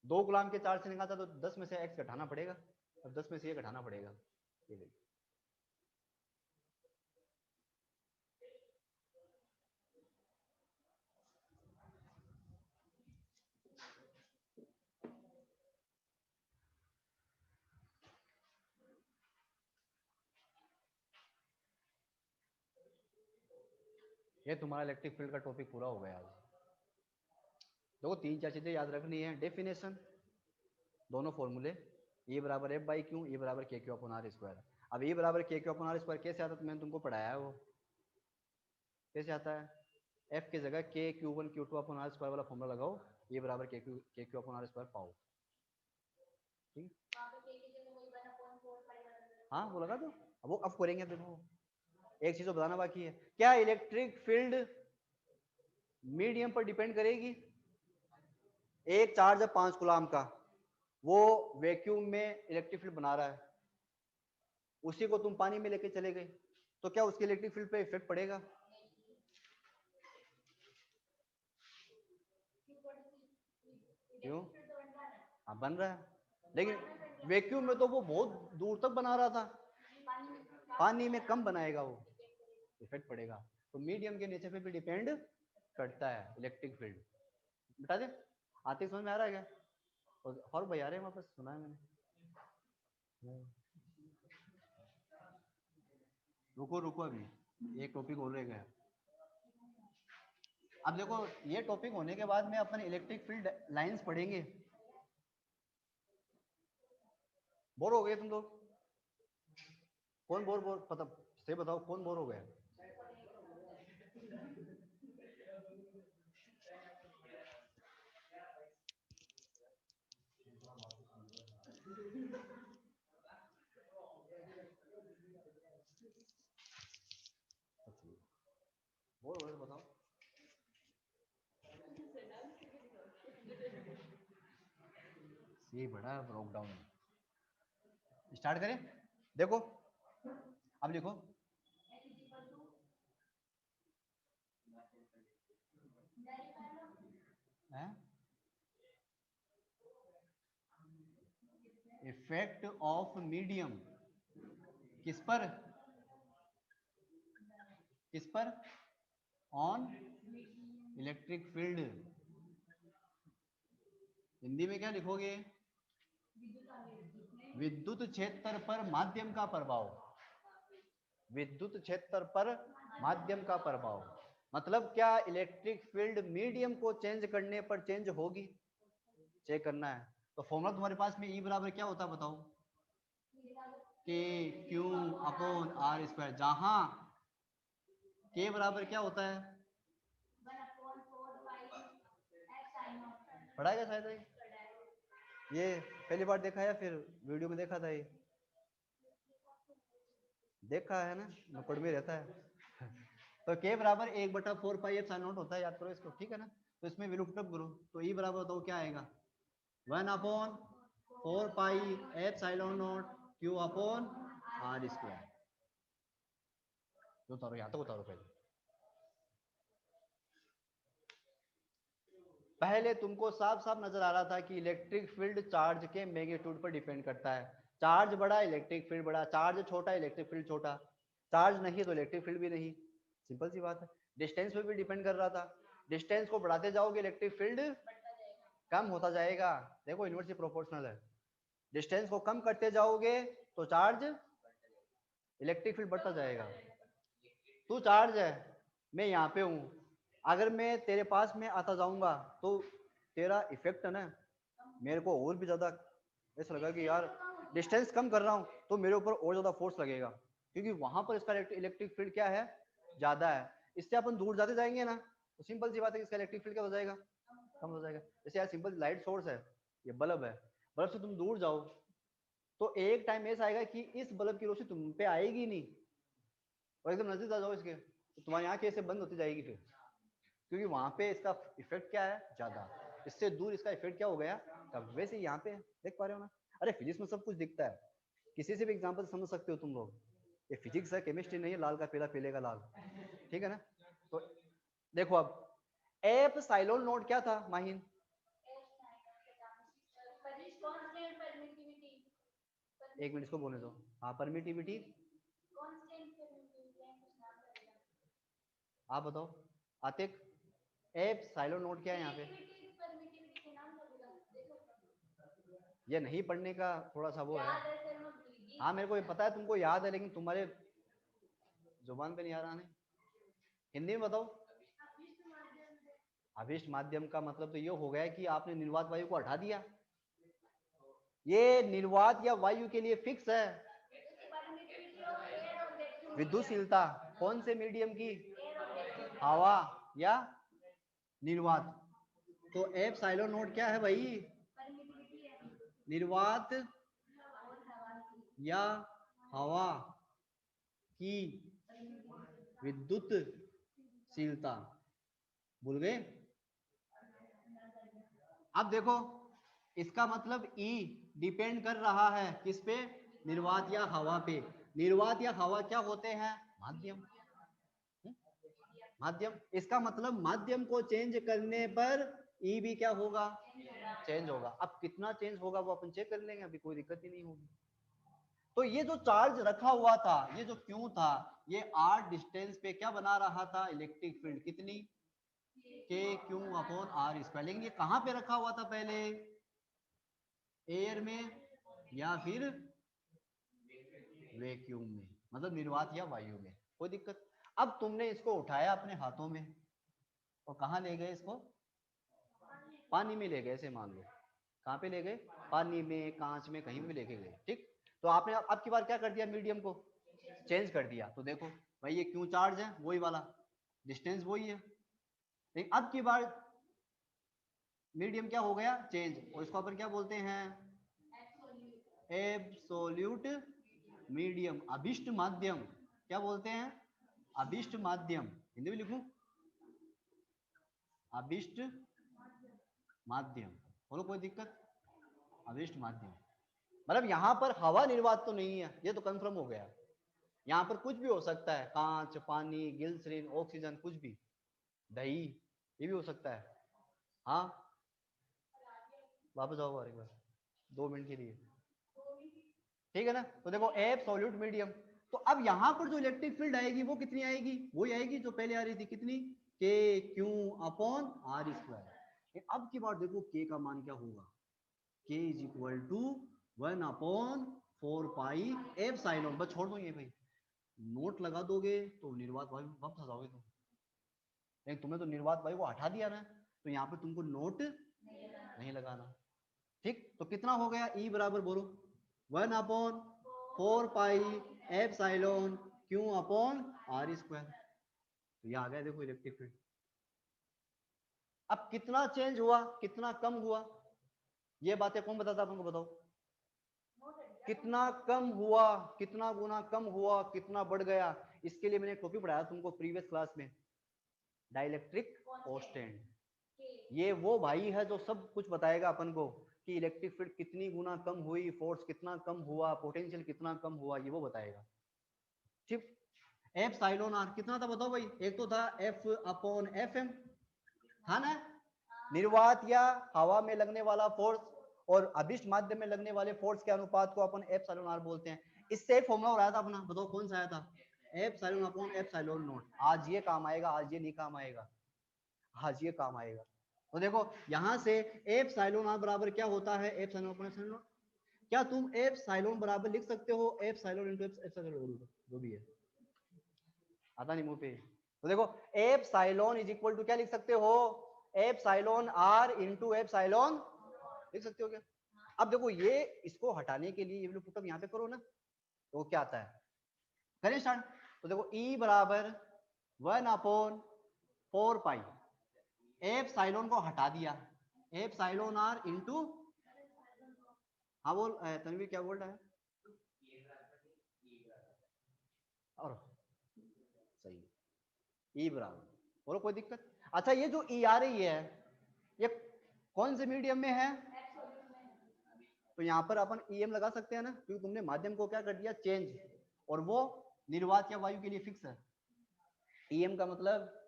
2 कूलम के चार्ज से निकालता तो 10 में से x घटाना पड़ेगा, अब 10 में से ये घटाना पड़ेगा। ये देखिए ये तुम्हारा इलेक्ट्रिक फील्ड का टॉपिक पूरा हो गया आज। देखो 3-4 चीजें याद रखनी है। डेफिनेशन, दोनों फॉर्मूले, E बराबर F/Q, E बराबर KQ/R²। अब E बराबर KQ/R² कैसे आता है, तो मैंने तुमको पढ़ाया है वो कैसे आता है। F की जगह KQ1/Q2/R² वाला फॉर्मूला लगाओ, E बराबर KQ/R² पाओ। ठीक, हाँ वो लगा दो। अब वो अब करेंगे। देखो एक चीज तो बताना बाकी है, क्या इलेक्ट्रिक फील्ड मीडियम पर डिपेंड करेगी। एक चार्ज है 5 कूलम का, वो वैक्यूम में इलेक्ट्रिक फील्ड बना रहा है, उसी को तुम पानी में लेके चले गए तो क्या उसके इलेक्ट्रिक फील्ड पे इफेक्ट पड़ेगा। क्यों, हाँ बन रहा है, लेकिन वैक्यूम में तो वो बहुत दूर तक बना रहा था, पानी में कम बनाएगा, वो इफेक्ट पड़ेगा। तो मीडियम के नेचर पे भी डिपेंड करता है इलेक्ट्रिक फील्ड। बता दे, आते समझ में आ रहा है क्या। और भाई आ रहे हैं वापस, सुना है मैंने। रुको रुको, अभी एक टॉपिक और रह गया। अब देखो ये टॉपिक होने के बाद में अपन इलेक्ट्रिक फील्ड लाइंस पढ़ेंगे। बोर हो गए तुम लोग, कौन बोर बोर पता से बताओ, कौन बोर हो गया। बोर हो गए तो बताओ। ये बड़ा ब्रोक डाउन। स्टार्ट करें, देखो अब लिखो, इफेक्ट ऑफ मीडियम किस पर, किस पर, ऑन इलेक्ट्रिक फील्ड। हिंदी में क्या लिखोगे, विद्युत क्षेत्र पर माध्यम का प्रभाव, विद्युत क्षेत्र पर माध्यम का प्रभाव। मतलब क्या इलेक्ट्रिक फील्ड मीडियम को चेंज करने पर चेंज होगी, चेक करना है। तो फॉर्मूला तुम्हारे पास में E बराबर क्या होता है बताओ, KQ/R², जहां K बराबर क्या होता है, पढ़ा गया शायद ये पहली बार देखा या फिर वीडियो में देखा था, ये देखा है ना, नोट में रहता है। तो K बराबर 1/4πε0 होता है, याद करो इसको, ठीक है ना। तो इसमें विलुप्त करो तो E बराबर तो क्या आएगा, 1/4πε0 Q/R²। तो उतारो, यहाँ तक उतारो पहले। पहले तुमको साफ साफ नजर आ रहा था कि इलेक्ट्रिक फील्ड चार्ज के मैग्नीट्यूड पर डिपेंड करता है। चार्ज बड़ा इलेक्ट्रिक फील्ड बड़ा, चार्ज छोटा इलेक्ट्रिक फील्ड छोटा, चार्ज नहीं तो इलेक्ट्रिक फील्ड भी नहीं, सिंपल सी बात है। डिस्टेंस पे भी डिपेंड कर रहा था, डिस्टेंस को बढ़ाते जाओगे इलेक्ट्रिक फील्ड कम होता जाएगा। देखो इनवर्सली प्रोपोर्शनल है, डिस्टेंस को कम करते जाओगे तो चार्ज इलेक्ट्रिक फील्ड बढ़ता जाएगा। तू चार्ज है, मैं यहाँ पे हूँ, अगर मैं तेरे पास में आता जाऊंगा तो तेरा इफेक्ट है ना, मेरे को और भी ज्यादा ऐसा लगा कि यार डिस्टेंस कम कर रहा हूँ तो मेरे ऊपर और ज्यादा फोर्स लगेगा, क्योंकि वहां पर इसका इलेक्ट्रिक फील्ड क्या है, ज्यादा है। इससे अपन दूर जाते जाएंगे ना तो सिंपल सी बात है कि इसका इलेक्ट्रिक फील्ड क्या हो जाएगा, कम हो जाएगा। जैसे यार सिंपल लाइट सोर्स है, ये बल्ब है, बल्ब से तुम दूर जाओ तो एक टाइम ऐसा आएगा कि इस बल्ब की रोशनी तुम पे आएगी नहीं, और एकदम नजदीक आ जाओ इसके तो तुम्हारी आंखें ऐसे बंद होती जाएगी फिर, क्योंकि वहां पे इसका इफेक्ट क्या है, ज्यादा। इससे दूर इसका इफेक्ट क्या हो गया कम। वैसे यहाँ पे देख पा रहे हो ना, अरे फिजिक्स में सब कुछ दिखता है, किसी से भी एग्जांपल समझ सकते हो तुम लोग। ये फिजिक्स है, केमिस्ट्री नहीं है, लाल का पीला पीले का लाल, ठीक है ना। तो देखो अब एप साइलोन नोड क्या था माहिन, एक मिनट इसको बोलने दो। हाँ परमिटिविटी, आप बताओ आतिक, एप साइलोन नोड क्या है यहाँ पे, ये नहीं पढ़ने का थोड़ा सा वो है। हाँ मेरे को ये पता है तुमको याद है, लेकिन तुम्हारे जुबान पे नहीं आ रहा है। हिंदी में बताओ। अभिष्ट माध्यम का मतलब तो ये हो गया कि आपने निर्वात वायु को हटा दिया, ये निर्वात या वायु के लिए फिक्स है। विद्युतशीलता कौन से मीडियम की, हवा या निर्वात। तो एप साइलोन नोड क्या है भाई, निर्वात या हवा की विद्युतशीलता। भूल गए। अब देखो इसका मतलब E डिपेंड कर रहा है किस पे, निर्वात या हवा पे। निर्वात या हवा क्या होते हैं, माध्यम। माध्यम, इसका मतलब माध्यम को चेंज करने पर E भी क्या होगा, चेंज होगा। अब कितना चेंज होगा वो अपन चेक कर लेंगे, अभी कोई दिक्कत ही नहीं होगी। तो ये जो चार्ज रखा हुआ था, ये जो क्यू था, ये r डिस्टेंस पे क्या बना रहा था, इलेक्ट्रिक फील्ड कितनी, के क्यू अपॉन आर स्क्वायर। लेकिन ये कहाँ पे रखा हुआ था पहले, एयर में या फिर वैक्यूम में, मतलब निर्वात या वायु में, कोई दिक्कत। अब तुमने इसको उठाया अपने हाथों में और कहाँ ले गए इसको, पानी में ले गए, ऐसे मान लो। कहाँ पे ले गए, पानी में, कांच में, कहीं भी लेके गए, ठीक। तो आपने अब की बार क्या कर दिया, मीडियम को चेंज कर दिया। तो देखो भाई ये क्यों चार्ज है, वही वाला डिस्टेंस वही है, लेकिन अब की बार मीडियम क्या हो गया, चेंज। और इसको अपन क्या बोलते हैं, एब्सोल्यूट मीडियम, अभिष्ट माध्यम। क्या बोलते हैं, अभिष्ट माध्यम। हिंदी में लिखूं, अभिष्ट माध्यम, बोलो कोई दिक्कत। अभिष्ट माध्यम मतलब यहाँ पर हवा निर्वात तो नहीं है, ये तो कंफर्म हो गया। यहाँ पर कुछ भी हो सकता है, कांच, पानी, गिल्सरीन, ऑक्सीजन, कुछ भी, दही, ये भी हो सकता है। हाँ वापस आओ एक बार 2 मिनट के लिए, ठीक है ना। तो देखो एब्सोल्यूट मीडियम। तो अब यहाँ पर जो इलेक्ट्रिक फील्ड आएगी वो कितनी आएगी, वही आएगी जो पहले आ रही थी, कितनी, के क्यू अपॉन आर स्क्वायर। अब की बार देखो के का मान क्या होगा, K is equal to 1/4 pi epsilon. बस छोड़ दो ये भाई, नोट लगा दोगे तो निर्वात वायु वापस आ जाओगे तुम, लेकिन तुमने तो निर्वात वायु को हटा दिया ना, तो यहाँ पे तुमको नोट नहीं लगाना, ठीक। तो कितना हो गया, ई बराबर बोलो 1/4 pi epsilon Q upon R square. तो ये आ गया देखो इलेक्ट्रिक फील्ड। अब कितना चेंज हुआ, कितना कम हुआ, ये बातें कौन बताता आपको, बताओ। कितना कम हुआ, कितना गुना कम हुआ, कितना बढ़ गया। इसके लिए मैंने एक टॉपिक पढ़ाया तुमको प्रीवियस क्लास में, डाइलेक्ट्रिक कांस्टेंट। ये वो भाई है जो सब कुछ बताएगा अपन को कि इलेक्ट्रिक फील्ड कितनी गुना कम हुई, फोर्स कितना कम हुआ, पोटेंशियल कितना कम हुआ, ये वो बताएगा, ठीक। एफ साइलोन आर कितना था बताओ भाई, एक तो था एफ अपॉन एफ एम, था ना, निर्वात या हवा में लगने वाला फोर्स और अभिष्ट माध्यम में लगने वाले फोर्स के अनुपात को अपन एप्सिलॉन आर बोलते हैं। इससे एक फॉर्मूला उड़ाया था अपना, बताओ कौन सा आया था, एप्सिलॉन अपॉन एप्सिलॉन नॉट। आज ये काम आएगा, आज ये नहीं काम आएगा, आज ये काम आएगा। तो देखो यहां से एप्सिलॉन आर बराबर क्या होता है, एप्सिलॉन अपॉन एप्सिलॉन। क्या तुम एप्सिलॉन बराबर लिख सकते हो एप्सिलॉन इनटू एप्सिलॉन, जो भी है आता नहीं मुंह पे। तो देखो एप्सिलॉन इज इक्वल टू क्या लिख सकते हो, एप्सिलॉन आर इनटू एप्सिलॉन लिख सकते हो क्या। अब देखो ये इसको हटाने के लिए ये पुटअप यहाँ पे करो ना, तो वो क्या आता है, करें स्टार्ट। तो देखो ई बराबर 1/4 पाई, एप्सिलॉन को हटा दिया, एप्सिलॉन आर इनटू, हाँ बोल तन्वी क्या बोल रहा है, और सही ई बराबर, बोलो कोई दिक्कत। अच्छा ये जो ई आ रही है ये कौन से मीडियम में है, तो यहाँ पर अपन ईएम लगा सकते हैं ना, क्योंकि तुमने माध्यम को क्या कर दिया चेंज, और वो निर्वात या वायु के लिए फिक्स है। ईएम का मतलब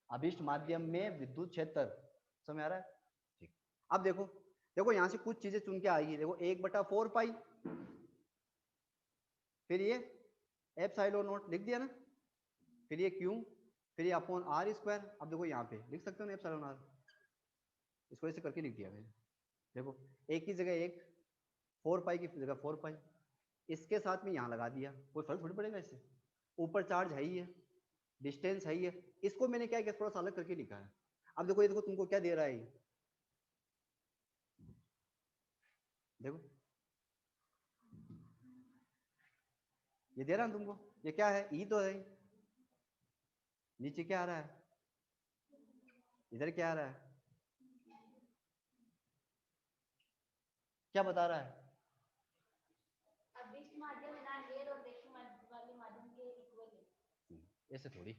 अभिष्ट माध्यम में विद्युत क्षेत्र, समझ आ रहा है, ठीक। अब देखो देखो यहाँ से कुछ चीजें चुन के आएगी, देखो 1/4 पाई, फिर ये एप्सिलॉन नॉट लिख दिया ना, फिर ये क्यू, फिर ये अपॉन आर स्क्वायर। अब देखो यहाँ पे लिख सकते हो ना एप्सिलॉन आर, इसको ऐसे करके लिख दिया मैंने। देखो एक की जगह एक, 4 पाई की जगह 4 पाई, इसके साथ में यहाँ लगा दिया, कोई फर्क थोड़ी पड़ेगा इससे, ऊपर चार्ज है ही है, डिस्टेंस है ही है, इसको मैंने क्या किया थोड़ा सा अलग करके लिखा है। अब देखो ये देखो तुमको क्या दे रहा है, देखो ये दे रहा है तुमको, ये क्या है, ई तो है, नीचे क्या आ रहा है, इधर क्या आ रहा है, क्या बता रहा है, ऐसे थोड़ी,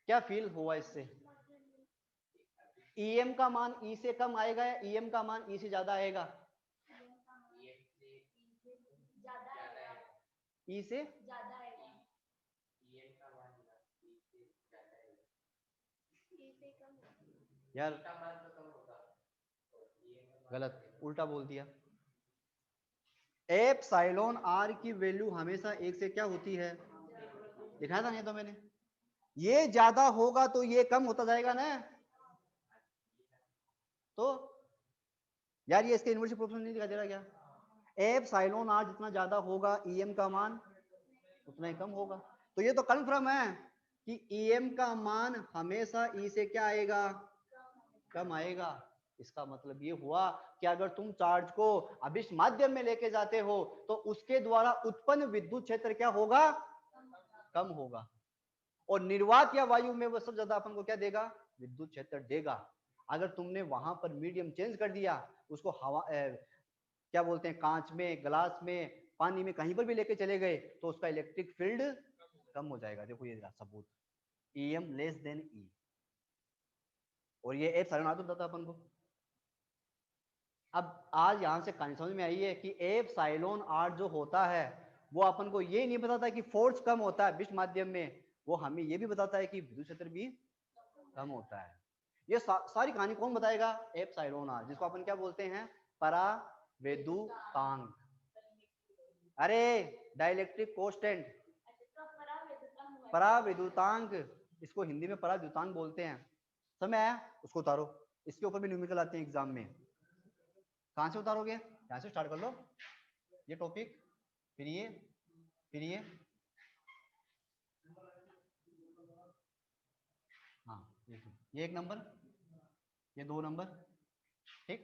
क्या फील हुआ इससे, ईएम का मान ई से कम आएगा या ईएम का मान ई से ज्यादा आएगा, ई से यार गलत, उल्टा बोल दिया। एप्सिलॉन आर की वैल्यू हमेशा एक से क्या होती है, दिखाया था नहीं तो मैंने, ये ज्यादा होगा तो ये कम होता जाएगा ना, तो यार ये इसके इनवर्स प्रोपोर्शनल नहीं दिखाई दे रहा क्या, एप्सिलॉन आर जितना ज्यादा होगा ईएम का मान उतना ही कम होगा। तो ये तो कन्फर्म है कि ईएम का मान हमेशा ई से क्या आएगा, कम आएगा। इसका मतलब ये हुआ कि अगर तुम चार्ज को अभिष्ट माध्यम में लेके जाते हो तो उसके द्वारा उत्पन्न विद्युत क्षेत्र क्या होगा, कम होगा, और निर्वात या वायु में वो सब ज्यादा अपन को क्या देगा, विद्युत क्षेत्र देगा। अगर तुमने वहां पर मीडियम चेंज कर दिया, उसको हवा क्या बोलते हैं, कांच में, ग्लास में, पानी में, कहीं पर भी लेके चले गए तो उसका इलेक्ट्रिक फील्ड कम हो जाएगा। देखो ये सबूत, ईएम लेस देन ई, और ये एप सारे आता था अपन को। अब आज यहां से कहानी समझ में आई है कि एप साइलोन आर जो होता है वो अपन को ये नहीं बताता कि फोर्स कम होता है विश्व माध्यम में, वो हमें ये भी बताता है कि विद्युत क्षेत्र भी कम होता है। ये सारी कहानी कौन बताएगा, एप साइलोन आर, जिसको अपन क्या बोलते हैं, परावैद्युतांक, अरे डाइलेक्ट्रिक कोस्टेंट, परावैद्युतांक, इसको हिंदी में परावैद्युतांक बोलते हैं। समझ आया, उसको उतारो, इसके ऊपर भी न्यूमेरिकल आते हैं एग्जाम में। कहां से उतारोगे, यहां से स्टार्ट कर लो ये टॉपिक, फिर ये, फिर ये, हाँ ये 1 नंबर, ये 2 नंबर, ठीक,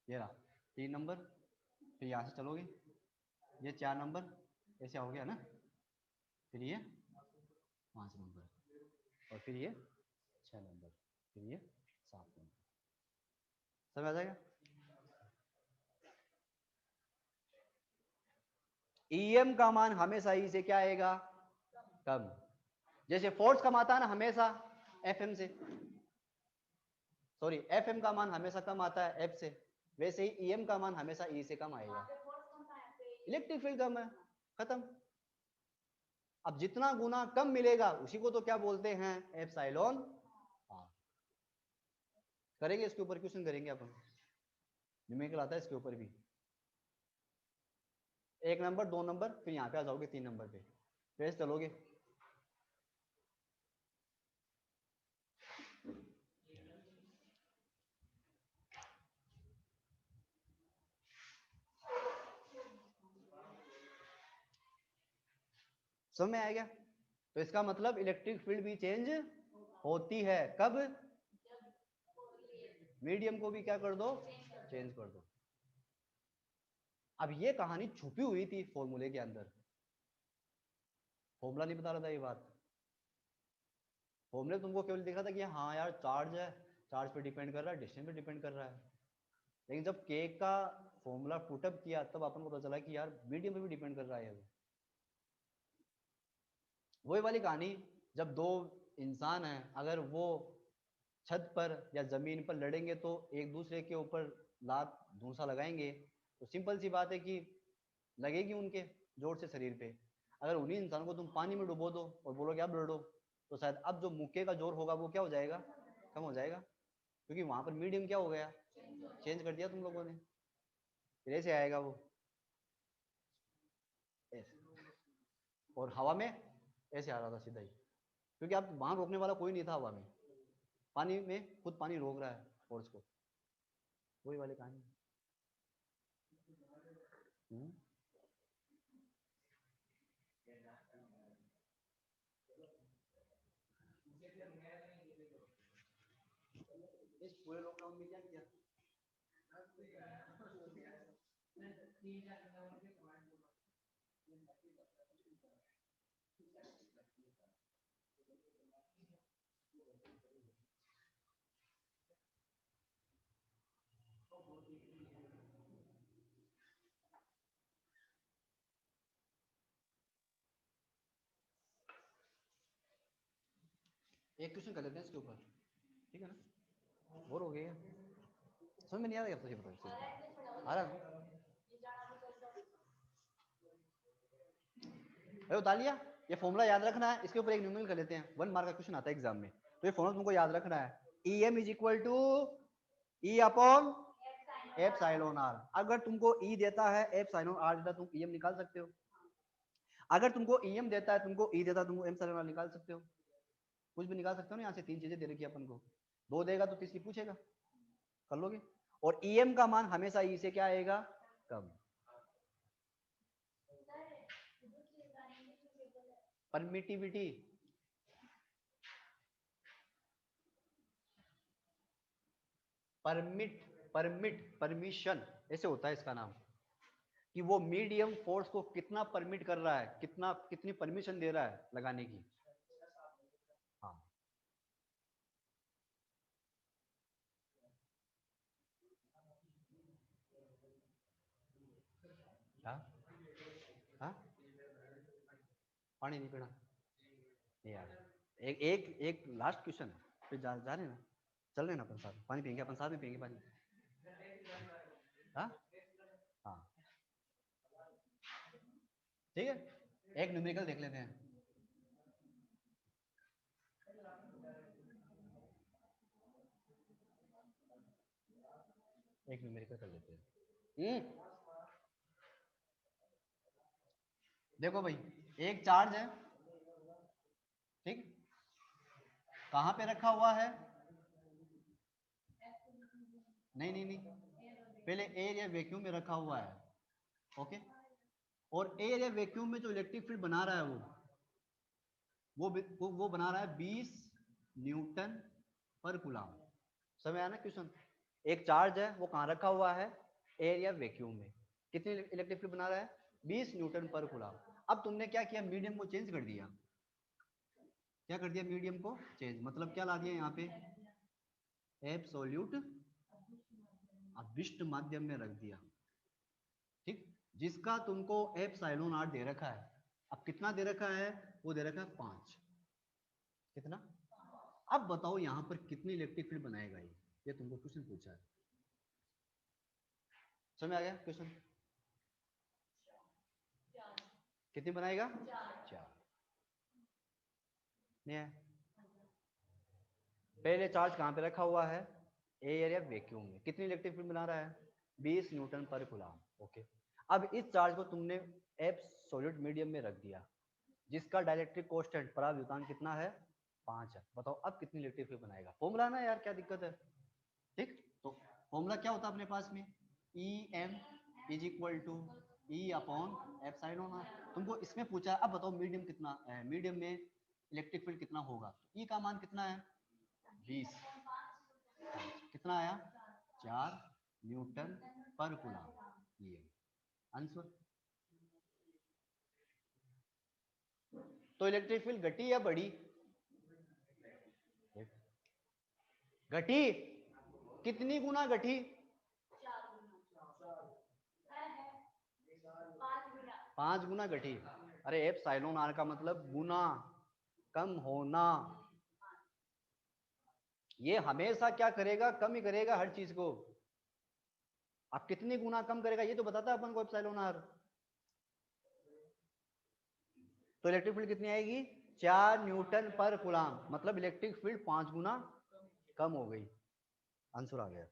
ये रहा 3 नंबर, फिर यहाँ से चलोगे ये 4 नंबर, ऐसे हो गया ना, फिर ये 5 नंबर, और फिर ये 6 नंबर, फिर ये 7 नंबर। समझ आ जाएगा। ईएम का मान हमेशा ई से क्या आएगा, कम, जैसे फोर्स कम आता है ना हमेशा एफएम से, सॉरी एफएम का मान हमेशा कम आता है एफ से, वैसे ही ईएम का मान हमेशा ई से कम आएगा, इलेक्ट्रिक फील्ड कम है, खत्म। अब जितना गुना कम मिलेगा उसी को तो क्या बोलते हैं, एप्सिलॉन आर। करेंगे इसके ऊपर क्वेश्चन करेंगे अपन, न्यूमेरिकल आता है इसके ऊपर भी, 1 नंबर 2 नंबर, फिर यहाँ पे आ जाओगे 3 नंबर पे, फिर चलोगे। समझ में आएगा? तो इसका मतलब इलेक्ट्रिक फील्ड भी चेंज होती है, कब? मीडियम को भी क्या कर दो, चेंज कर दो। अब ये कहानी छुपी हुई थी फॉर्मूले के अंदर, फॉर्मूला नहीं बता रहा था ये बात। फॉर्मूले तुमको केवल दिख रहा था कि हाँ यार चार्ज है, चार्ज पे डिपेंड कर रहा है, डिस्टेंस पे डिपेंड कर रहा है। लेकिन जब के का फॉर्मूला पुटअप किया तब अपन को पता चला कि यार मीडियम पे भी डिपेंड कर रहा है। वही वाली कहानी, जब दो इंसान हैं अगर वो छत पर या जमीन पर लड़ेंगे तो एक दूसरे के ऊपर लात धूसा लगाएंगे, तो सिंपल सी बात है कि लगेगी उनके जोर से शरीर पे। अगर उन्हीं इंसान को तुम पानी में डुबो दो और बोलो कि अब लड़ो, तो शायद अब जो मुक्के का जोर होगा वो क्या हो जाएगा, कम हो जाएगा, क्योंकि वहां पर मीडियम क्या हो गया, चेंज कर दिया तुम लोगों ने। फिर ऐसे आएगा वो ऐसे, और हवा में ऐसे आ रहा था सीधा ही, क्योंकि अब वहां रोकने वाला कोई नहीं था हवा में, पानी में खुद पानी रोक रहा है फोर्स को। वही वाली कहानी। इस पूरे लॉकडाउन में क्या किया? एक क्वेश्चन कर लेते हैं इसके ऊपर, ठीक है ना, बोर हो गए। समझ में नहीं आ रहा, तो ये बताओ आ रहा है, बता लिया। ये फॉर्मूला याद रखना है, इसके ऊपर एक न्यूमेरिकल कर लेते हैं, 1 मार्क का क्वेश्चन आता है एग्जाम में, तो ये फॉर्मूला तुमको याद रखना है, EM is equal to E upon epsilon R. अगर तुमको E देता है, एप्सिलॉन आर देता है, तुम EM निकाल सकते हो। अगर तुमको EM देता है, तुमको E देता है, तुमको एप्सिलॉन आर निकाल सकते हो, कुछ भी निकाल सकते हो ना। यहाँ से 3 चीजें दे रखी है अपन को, 2 देगा तो तीसरी पूछेगा, कर लोगे। और EM का मान हमेशा E से क्या आएगा, कम। परमिटिविटी, परमिट परमिशन ऐसे होता है इसका नाम, कि वो मीडियम फोर्स को कितना परमिट कर रहा है, कितना कितनी परमिशन दे रहा है लगाने की। हाँ, क्या? हाँ, पानी नहीं पीना, नहीं यार, एक एक एक लास्ट क्वेश्चन, फिर जा रहे ना, चल रहे ना अपन साथ, पानी पियेंगे अपन साथ में, पियेंगे पानी। हाँ हाँ, ठीक है, एक न्यूमेरिकल देख लेते हैं। एक न्यूमेरिकल कर लेते हैं। देखो भाई, एक चार्ज है, ठीक, कहाँ पे रखा हुआ है, नहीं नहीं नहीं, पहले एयर या वैक्यूम में रखा हुआ है, ओके। और एयर या वैक्यूम में जो इलेक्ट्रिक फील्ड बना रहा है वो बना रहा है 20 न्यूटन पर कूलम। समझ आया ना क्वेश्चन? एक चार्ज है, वो कहाँ रखा हुआ है, एयर या वैक्यूम में, कितनी इलेक्ट्रिक फील्ड बना रहा है, 20 न्यूटन पर कूलम। अब तुमने क्या किया, मीडियम को चेंज कर दिया, क्या कर दिया, मीडियम को चेंज, मतलब क्या ला दिया यहाँ पे, एब्सोल्यूट अविष्ट माध्यम में रख दिया, ठीक, जिसका तुमको एप्सिलॉन आर दे रखा है। अब कितना दे रखा है, वो दे रखा है 5, कितना। अब बताओ यहाँ पर कितनी इलेक्ट्रिक फील्ड बनाएगा ये तुमको क्वेश्चन पूछा है। समझ में आ गया क्वेश्चन, कितनी बनाएगा, 4। नहीं है, पहले चार्ज कहाँ पे रखा हुआ है, एयर या वैक्यूम में, कितनी इलेक्ट्रिक फील्ड बना रहा है, 20 न्यूटन पर कूलम, ओके। अब इस चार्ज को तुमने एब्सोल्यूट मीडियम में रख दिया, जिसका डाइलेक्ट्रिक कांस्टेंट परावर्तन कितना है, 5 है। बताओ अब कितनी इलेक्ट्रिक फील्ड बनाएगा, फॉर्मूला ना यार, क्या दिक्कत है, ठीक। तो फॉर्मूला क्या होता है अपने पास में, E M is equal to E upon epsilon R, तुमको इसमें पूछा, अब बताओ मीडियम कितना है, मीडियम में इलेक्ट्रिक फील्ड कितना होगा, ई का मान कितना है 20, कितना आया 4 न्यूटन पर कूलम, ये आंसर। तो इलेक्ट्रिक फील्ड घटी या बढ़ी, घटी, कितनी गुना घटी, 5 गुना घटी। अरे एप्सिलॉन आर का मतलब गुना, कम होना, ये हमेशा क्या करेगा, कम ही करेगा हर चीज को। अब कितनी गुना कम करेगा ये तो बताता है अपन को एप्सिलॉन आर। तो इलेक्ट्रिक फील्ड कितनी आएगी 4 न्यूटन पर कूलम, मतलब इलेक्ट्रिक फील्ड 5 गुना कम हो गई, आंसर आ गया।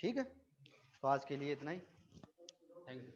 ठीक है, तो आज के लिए इतना ही, थैंक यू।